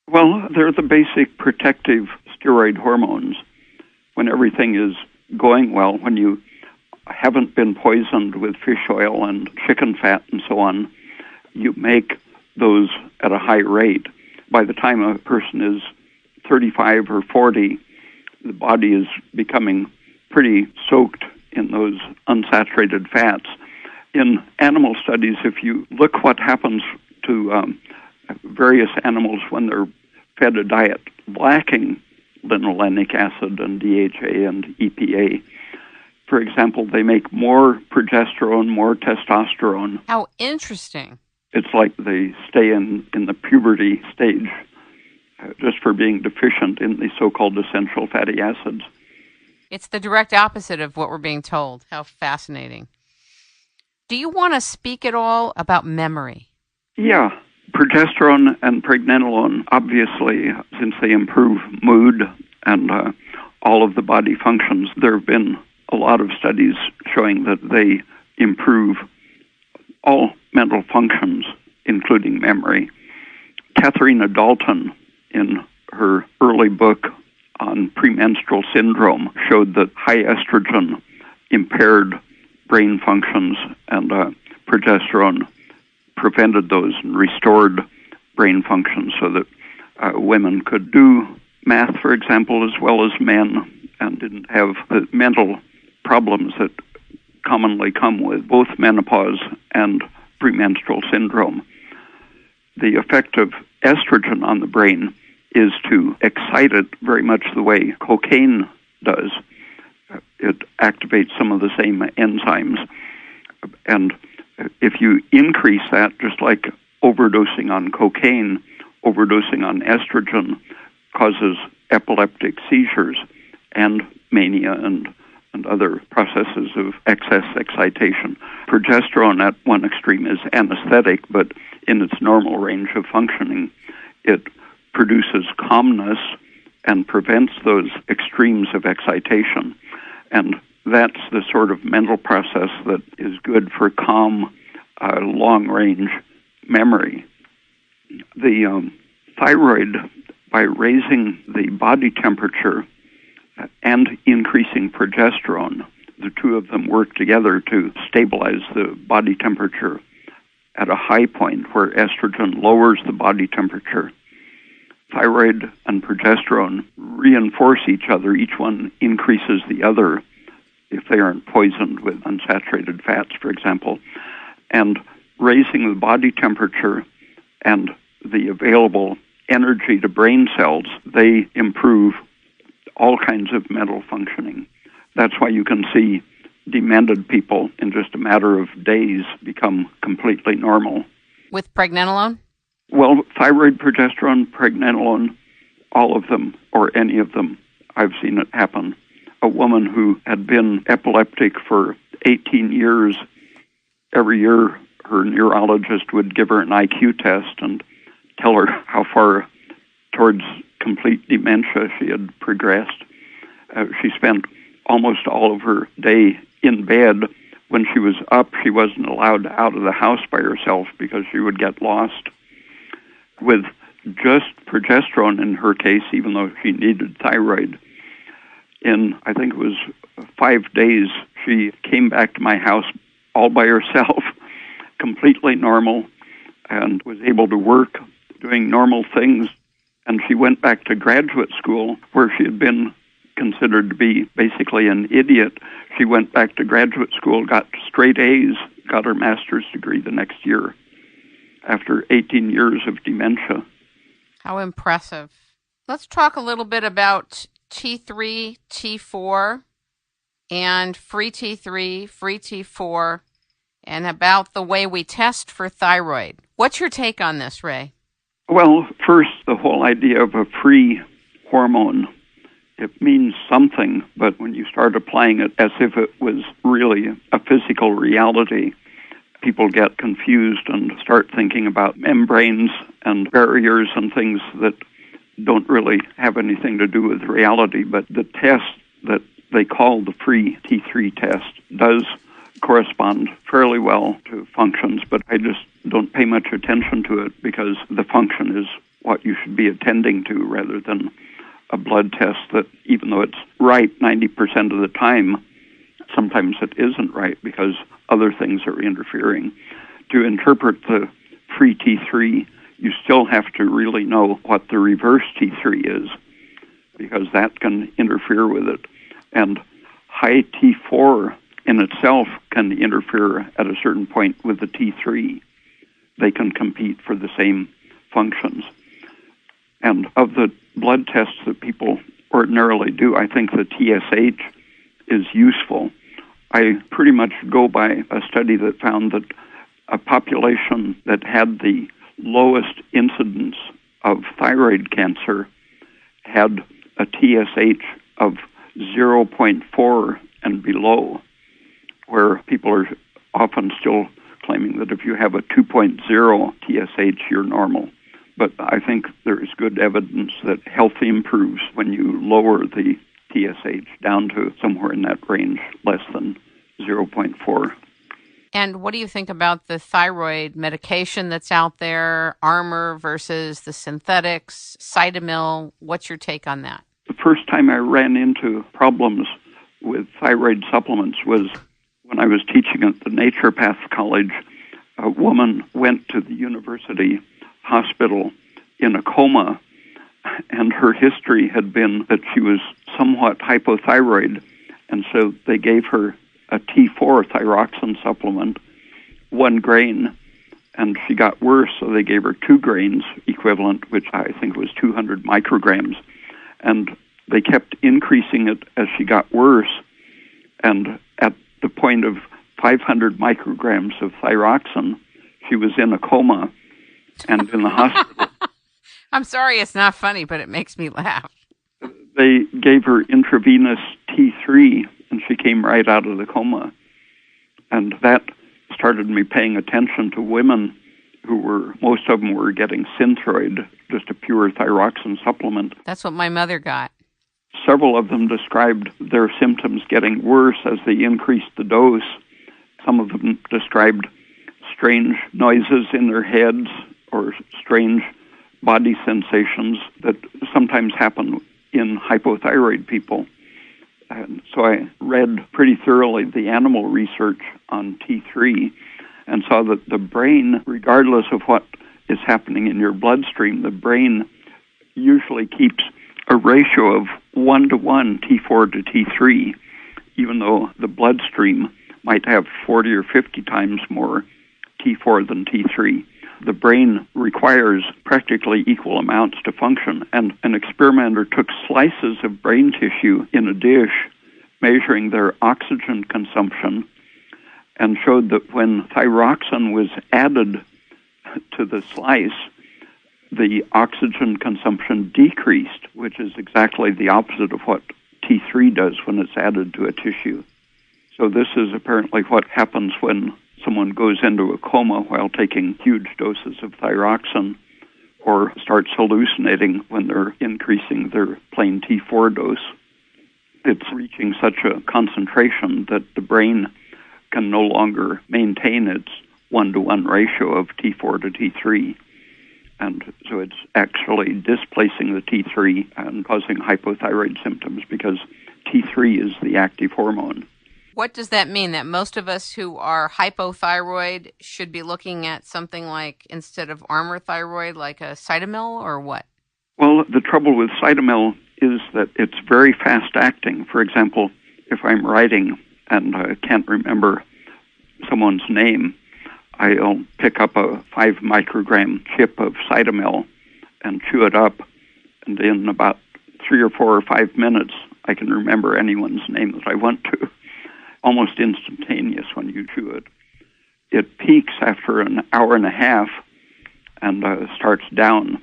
Well, they're the basic protective steroid hormones. When everything is going well, when you haven't been poisoned with fish oil and chicken fat and so on, you make those at a high rate. By the time a person is 35 or 40, the body is becoming pretty soaked in those unsaturated fats. In animal studies, if you look what happens to various animals, when they're fed a diet lacking linolenic acid and DHA and EPA, for example, they make more progesterone, more testosterone. How interesting. It's like they stay in the puberty stage just for being deficient in the so-called essential fatty acids. It's the direct opposite of what we're being told. How fascinating. Do you want to speak at all about memory? Yeah. Progesterone and pregnenolone, obviously, since they improve mood and all of the body functions, there have been a lot of studies showing that they improve all mental functions, including memory. Katharina Dalton, in her early book on premenstrual syndrome, showed that high estrogen impaired brain functions, and progesterone prevented those and restored brain functions so that women could do math, for example, as well as men, and didn't have the mental problems that commonly come with both menopause and premenstrual syndrome. The effect of estrogen on the brain is to excite it very much the way cocaine does. It activates some of the same enzymes. And if you increase that, just like overdosing on cocaine, overdosing on estrogen causes epileptic seizures and mania and other processes of excess excitation. Progesterone at one extreme is anesthetic, but in its normal range of functioning, it produces calmness and prevents those extremes of excitation. And that's the sort of mental process that is good for calm, long-range memory. The thyroid, by raising the body temperature and increasing progesterone, the two of them work together to stabilize the body temperature at a high point where estrogen lowers the body temperature. Thyroid and progesterone reinforce each other. Each one increases the other if they aren't poisoned with unsaturated fats, for example. And raising the body temperature and the available energy to brain cells, they improve all kinds of mental functioning. That's why you can see demented people in just a matter of days become completely normal. With pregnenolone? Well, thyroid, progesterone, pregnenolone, all of them, or any of them, I've seen it happen. A woman who had been epileptic for 18 years, every year her neurologist would give her an IQ test and tell her how far towards complete dementia she had progressed. She spent almost all of her day in bed. When she was up, she wasn't allowed out of the house by herself because she would get lost. With just progesterone in her case, even though she needed thyroid, in, I think it was 5 days, she came back to my house all by herself, completely normal, and was able to work, doing normal things. And she went back to graduate school where she had been considered to be basically an idiot. She went back to graduate school, got straight A's, got her master's degree the next year after 18 years of dementia. How impressive. Let's talk a little bit about T3, T4, and free T3, free T4, and about the way we test for thyroid. What's your take on this, Ray? Well, first, the whole idea of a free hormone, it means something, but when you start applying it as if it was really a physical reality, people get confused and start thinking about membranes and barriers and things that don't really have anything to do with reality. But the test that they call the free T3 test does correspond fairly well to functions, but I just don't pay much attention to it because the function is what you should be attending to rather than a blood test that, even though it's right 90% of the time, sometimes it isn't right because other things are interfering. To interpret the free T3, you still have to really know what the reverse T3 is because that can interfere with it. And high T4 in itself can interfere at a certain point with the T3. They can compete for the same functions. And of the blood tests that people ordinarily do, I think the TSH is useful. I pretty much go by a study that found that a population that had the lowest incidence of thyroid cancer had a TSH of 0.4 and below, where people are often still claiming that if you have a 2.0 TSH, you're normal. But I think there is good evidence that health improves when you lower the TSH down to somewhere in that range, less than 0.4. And what do you think about the thyroid medication that's out there, Armour versus the synthetics, Cytomel? What's your take on that? The first time I ran into problems with thyroid supplements was when I was teaching at the Naturopath College. A woman went to the university hospital in a coma, and her history had been that she was somewhat hypothyroid, and so they gave her a T4 thyroxine supplement, 1 grain, and she got worse, so they gave her 2 grains equivalent, which I think was 200 micrograms, and they kept increasing it as she got worse, and at the point of 500 micrograms of thyroxine, she was in a coma and in the hospital. I'm sorry, it's not funny, but it makes me laugh. They gave her intravenous T3, and she came right out of the coma. And that started me paying attention to women who were, most of them were getting Synthroid, just a pure thyroxine supplement. That's what my mother got. Several of them described their symptoms getting worse as they increased the dose. Some of them described strange noises in their heads or strange body sensations that sometimes happen in hypothyroid people. And so I read pretty thoroughly the animal research on T3 and saw that the brain, regardless of what is happening in your bloodstream, the brain usually keeps a ratio of 1-to-1 T4 to T3, even though the bloodstream might have 40 or 50 times more T4 than T3. The brain requires practically equal amounts to function, and an experimenter took slices of brain tissue in a dish, measuring their oxygen consumption, and showed that when thyroxine was added to the slice, the oxygen consumption decreased, which is exactly the opposite of what T3 does when it's added to a tissue. So this is apparently what happens when someone goes into a coma while taking huge doses of thyroxine or starts hallucinating when they're increasing their plain T4 dose. It's reaching such a concentration that the brain can no longer maintain its 1-to-1 ratio of T4 to T3. And so it's actually displacing the T3 and causing hypothyroid symptoms because T3 is the active hormone. What does that mean? That most of us who are hypothyroid should be looking at something like, instead of Armour thyroid, like a Cytomel, or what? Well, the trouble with Cytomel is that it's very fast-acting. For example, if I'm writing and I can't remember someone's name, I'll pick up a 5-microgram chip of Cytomel and chew it up, and in about 3 or 4 or 5 minutes, I can remember anyone's name that I want to. Almost instantaneous when you chew it. It peaks after an hour and a half and starts down.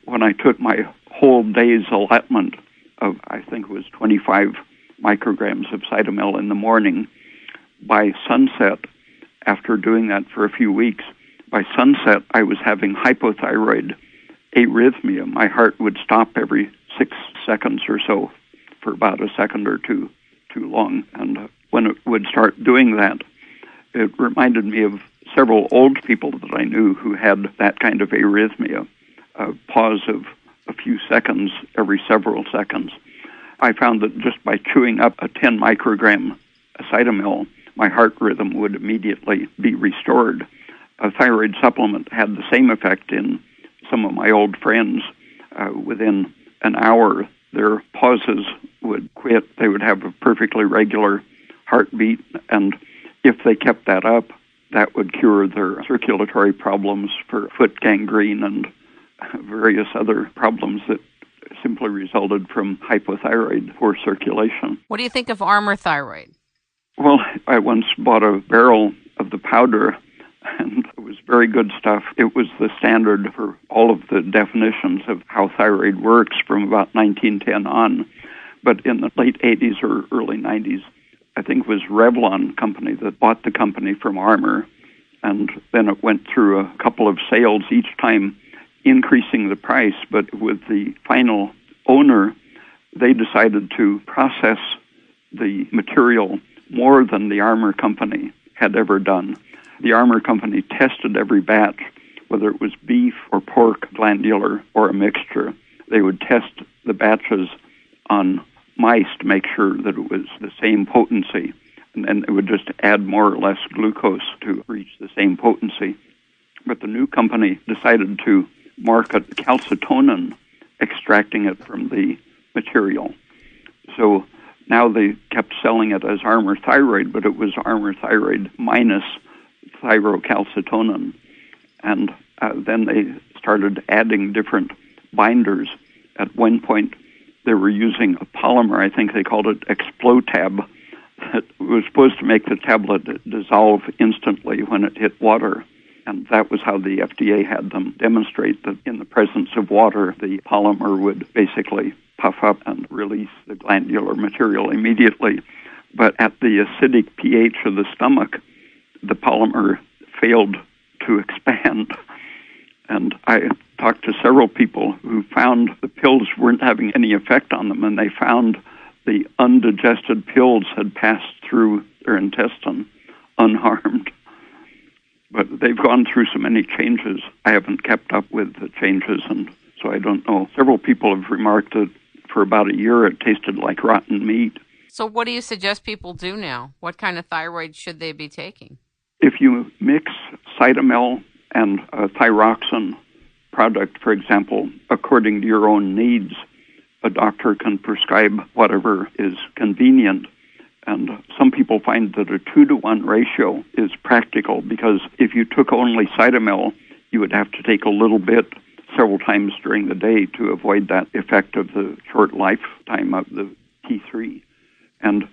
When I took my whole day's allotment of, I think it was 25 micrograms of Cytomel in the morning, by sunset, after doing that for a few weeks, by sunset I was having hypothyroid arrhythmia. My heart would stop every 6 seconds or so for about a second or two too long. And when it would start doing that, it reminded me of several old people that I knew who had that kind of arrhythmia, a pause of a few seconds every several seconds. I found that just by chewing up a 10 microgram Cytomel, my heart rhythm would immediately be restored. A thyroid supplement had the same effect in some of my old friends. Within an hour, their pauses would quit. They would have a perfectly regular heartbeat, and if they kept that up, that would cure their circulatory problems for foot gangrene and various other problems that simply resulted from hypothyroid, poor circulation. What do you think of Armour Thyroid? Well, I once bought a barrel of the powder, and it was very good stuff. It was the standard for all of the definitions of how thyroid works from about 1910 on. But in the late 80s or early 90s, I think it was Revlon company that bought the company from Armour, and then it went through a couple of sales each time, increasing the price. But with the final owner, they decided to process the material more than the Armour company had ever done. The Armour company tested every batch, whether it was beef or pork, glandular, or a mixture. They would test the batches on mice to make sure that it was the same potency, and then it would just add more or less glucose to reach the same potency. But the new company decided to market calcitonin, extracting it from the material. So now they kept selling it as Armour Thyroid, but it was Armour Thyroid minus thyrocalcitonin. And then they started adding different binders. At one point, they were using a polymer, I think they called it Explotab, that was supposed to make the tablet dissolve instantly when it hit water. And that was how the FDA had them demonstrate that in the presence of water, the polymer would basically puff up and release the glandular material immediately. But at the acidic pH of the stomach, the polymer failed to expand. And I talked to several people who found the pills weren't having any effect on them, and they found the undigested pills had passed through their intestine unharmed. But they've gone through so many changes, I haven't kept up with the changes, and so I don't know. Several people have remarked that for about a year it tasted like rotten meat. So what do you suggest people do now? What kind of thyroid should they be taking? If you mix Cytomel and a thyroxine product, for example, according to your own needs, a doctor can prescribe whatever is convenient. And some people find that a 2-to-1 ratio is practical, because if you took only Cytomel, you would have to take a little bit several times during the day to avoid that effect of the short lifetime of the T3. And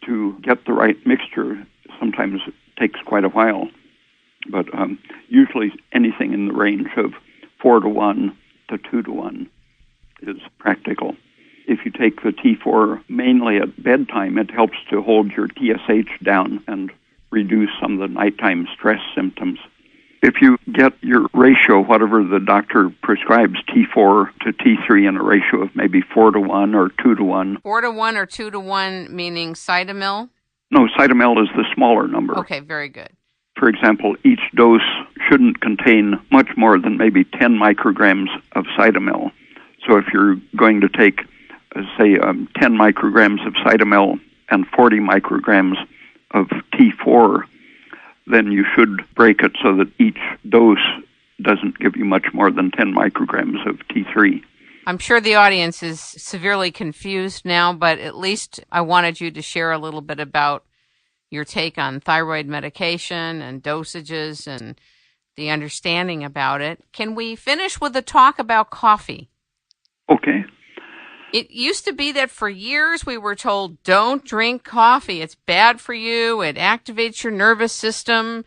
to get the right mixture sometimes takes quite a while. But usually anything in the range of 4-to-1 to 2-to-1 is practical. If you take the T4 mainly at bedtime, it helps to hold your TSH down and reduce some of the nighttime stress symptoms. If you get your ratio, whatever the doctor prescribes, T4 to T3 in a ratio of maybe 4-to-1 or 2-to-1. 4-to-1 or 2-to-1 meaning Cytomel? No, Cytomel is the smaller number. Okay, very good. For example, each dose shouldn't contain much more than maybe 10 micrograms of Cytomel. So if you're going to take, say, 10 micrograms of Cytomel and 40 micrograms of T4, then you should break it so that each dose doesn't give you much more than 10 micrograms of T3. I'm sure the audience is severely confused now, but at least I wanted you to share a little bit about your take on thyroid medication and dosages and the understanding about it. Can we finish with a talk about coffee? Okay. It used to be that for years we were told, don't drink coffee. It's bad for you. It activates your nervous system.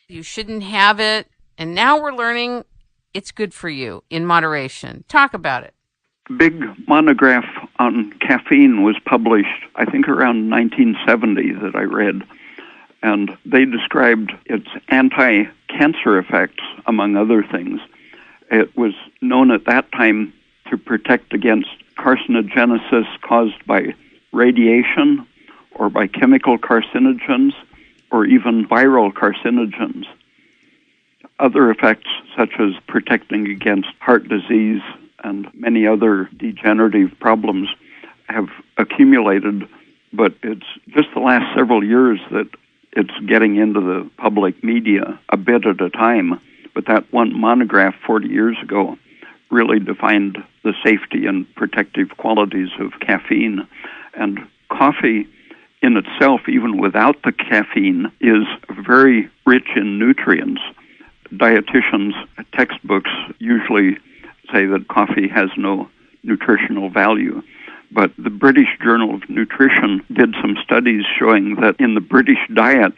You shouldn't have it. And now we're learning it's good for you in moderation. Talk about it. A big monograph on caffeine was published, I think, around 1970 that I read. And they described its anti-cancer effects, among other things. It was known at that time to protect against carcinogenesis caused by radiation or by chemical carcinogens or even viral carcinogens. Other effects, such as protecting against heart disease and many other degenerative problems, have accumulated, but it's just the last several years that it's getting into the public media a bit at a time. But that one monograph 40 years ago really defined the safety and protective qualities of caffeine. And coffee in itself, even without the caffeine, is very rich in nutrients. dietitians' textbooks usually say that coffee has no nutritional value. But the British Journal of Nutrition did some studies showing that in the British diet,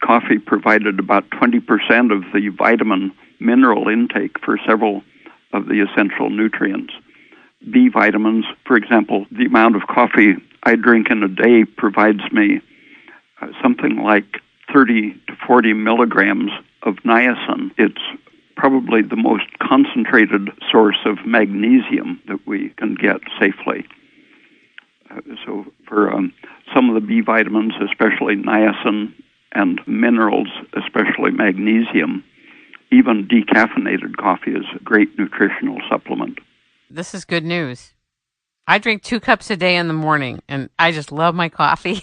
coffee provided about 20% of the vitamin mineral intake for several of the essential nutrients. B vitamins, for example, the amount of coffee I drink in a day provides me something like 30 to 40 milligrams of niacin. It's probably the most concentrated source of magnesium that we can get safely. So for some of the B vitamins, especially niacin, and minerals, especially magnesium, even decaffeinated coffee is a great nutritional supplement. This is good news. I drink 2 cups a day in the morning, and I just love my coffee.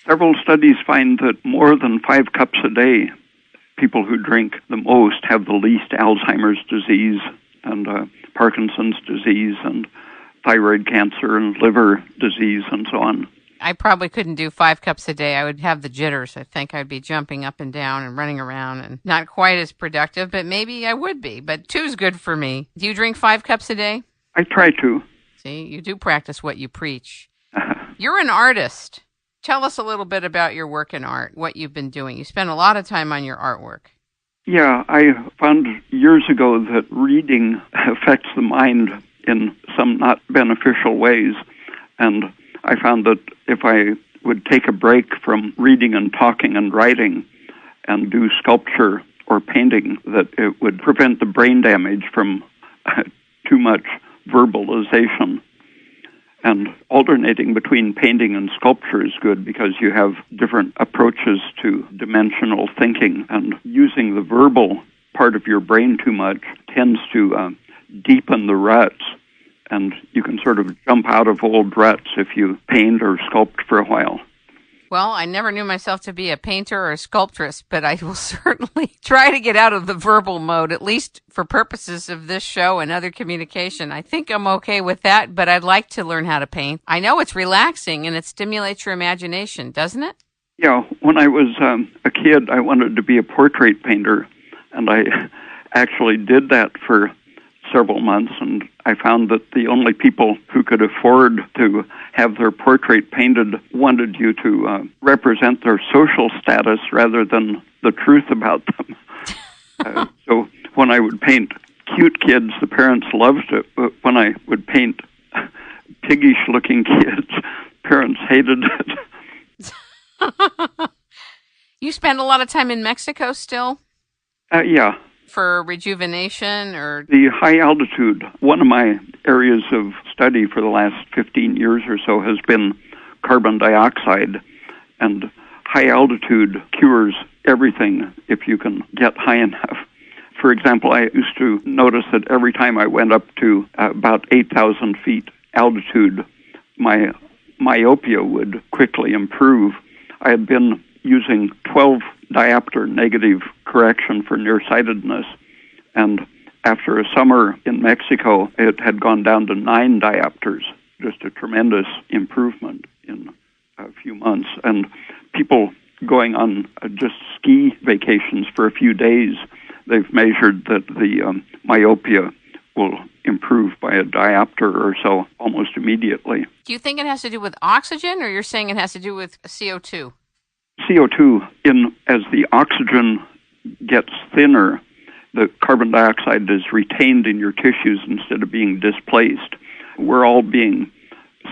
Several studies find that more than 5 cups a day, people who drink the most have the least Alzheimer's disease and Parkinson's disease and thyroid cancer and liver disease and so on. I probably couldn't do 5 cups a day. I would have the jitters. I think I'd be jumping up and down and running around and not quite as productive, but maybe I would be. But 2 is good for me. Do you drink 5 cups a day? I try to. See, you do practice what you preach. You're an artist. Tell us a little bit about your work in art, what you've been doing. You spend a lot of time on your artwork. Yeah, I found years ago that reading affects the mind in some not beneficial ways. And I found that if I would take a break from reading and talking and writing and do sculpture or painting, that it would prevent the brain damage from too much verbalization. And alternating between painting and sculpture is good because you have different approaches to dimensional thinking, and using the verbal part of your brain too much tends to deepen the ruts. And you can sort of jump out of old ruts if you paint or sculpt for a while. Well, I never knew myself to be a painter or a sculptress, but I will certainly try to get out of the verbal mode, at least for purposes of this show and other communication. I think I'm okay with that, but I'd like to learn how to paint. I know it's relaxing and it stimulates your imagination, doesn't it? Yeah, when I was a kid, I wanted to be a portrait painter, and I actually did that for several months, and I found that the only people who could afford to have their portrait painted wanted you to represent their social status rather than the truth about them. So when I would paint cute kids, the parents loved it, but when I would paint piggish-looking kids, parents hated it. You spend a lot of time in Mexico still? Yeah. For rejuvenation or? The high altitude. One of my areas of study for the last 15 years or so has been carbon dioxide, and high altitude cures everything if you can get high enough. For example, I used to notice that every time I went up to about 8,000 feet altitude, my myopia would quickly improve. I had been using 12 diopter negative correction for nearsightedness, and after a summer in Mexico, it had gone down to 9 diopters, just a tremendous improvement in a few months. And people going on just ski vacations for a few days, they've measured that the myopia will improve by a diopter or so almost immediately. Do you think it has to do with oxygen, or you're saying it has to do with CO2? CO2, as the oxygen gets thinner, the carbon dioxide is retained in your tissues instead of being displaced. We're all being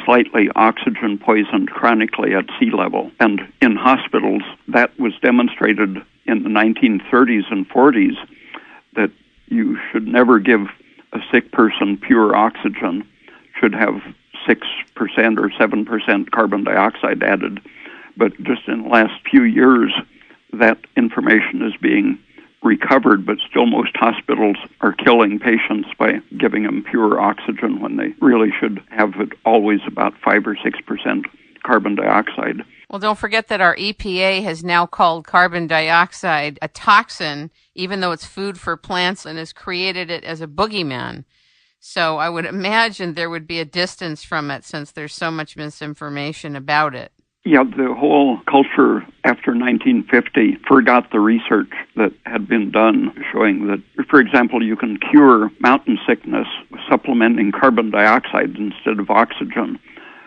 slightly oxygen poisoned chronically at sea level. And in hospitals, that was demonstrated in the 1930s and 40s that you should never give a sick person pure oxygen, should have 6% or 7% carbon dioxide added. But just in the last few years, that information is being recovered, but still most hospitals are killing patients by giving them pure oxygen when they really should have it always about 5 or 6% carbon dioxide. Well, don't forget that our EPA has now called carbon dioxide a toxin, even though it's food for plants, and has created it as a boogeyman. So I would imagine there would be a distance from it since there's so much misinformation about it. Yeah, the whole culture after 1950 forgot the research that had been done showing that, for example, you can cure mountain sickness supplementing carbon dioxide instead of oxygen.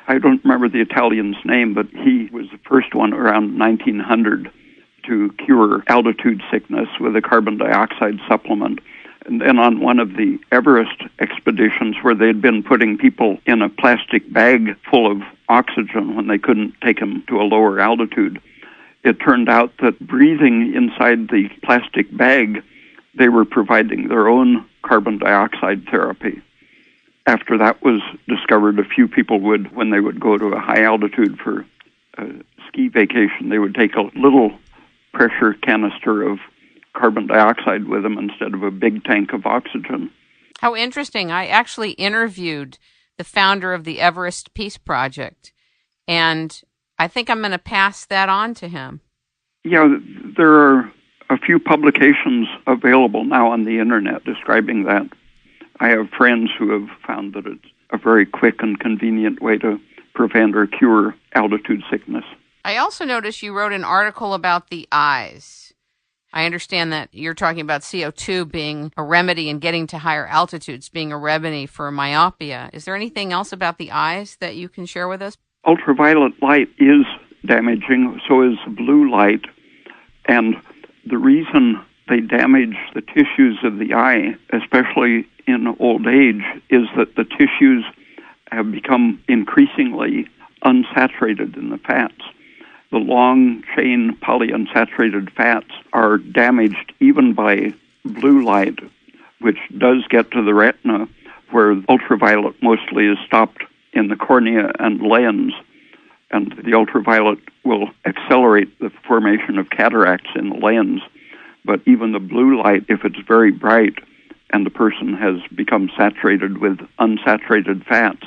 I don't remember the Italian's name, but he was the first one around 1900 to cure altitude sickness with a carbon dioxide supplement. And then on one of the Everest expeditions where they'd been putting people in a plastic bag full of oxygen when they couldn't take them to a lower altitude, it turned out that breathing inside the plastic bag, they were providing their own carbon dioxide therapy. After that was discovered, a few people would, when they would go to a high altitude for a ski vacation, they would take a little pressure canister of carbon dioxide with them instead of a big tank of oxygen. How interesting. I actually interviewed the founder of the Everest Peace Project, and I think I'm going to pass that on to him. Yeah, there are a few publications available now on the internet describing that. I have friends who have found that it's a very quick and convenient way to prevent or cure altitude sickness. I also noticed you wrote an article about the eyes. I understand that you're talking about CO2 being a remedy and getting to higher altitudes being a remedy for myopia. Is there anything else about the eyes that you can share with us? Ultraviolet light is damaging, so is blue light. And the reason they damage the tissues of the eye, especially in old age, is that the tissues have become increasingly unsaturated in the fats. The long-chain polyunsaturated fats are damaged even by blue light, which does get to the retina, where ultraviolet mostly is stopped in the cornea and lens, and the ultraviolet will accelerate the formation of cataracts in the lens. But even the blue light, if it's very bright and the person has become saturated with unsaturated fats,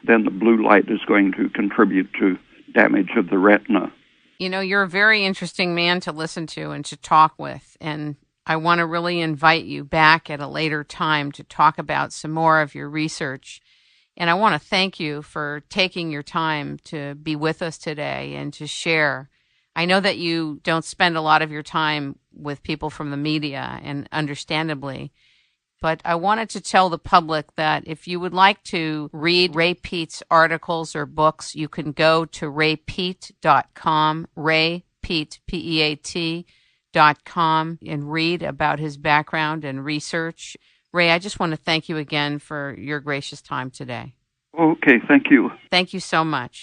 then the blue light is going to contribute to damage of the retina. You know, you're a very interesting man to listen to and to talk with, and I want to really invite you back at a later time to talk about some more of your research. And I want to thank you for taking your time to be with us today and to share. I know that you don't spend a lot of your time with people from the media, and understandably, but I wanted to tell the public that if you would like to read Ray Peat's articles or books, you can go to raypeat.com, raypeat, P-E-A-T.com, and read about his background and research. Ray, I just want to thank you again for your gracious time today. Okay, thank you. Thank you so much.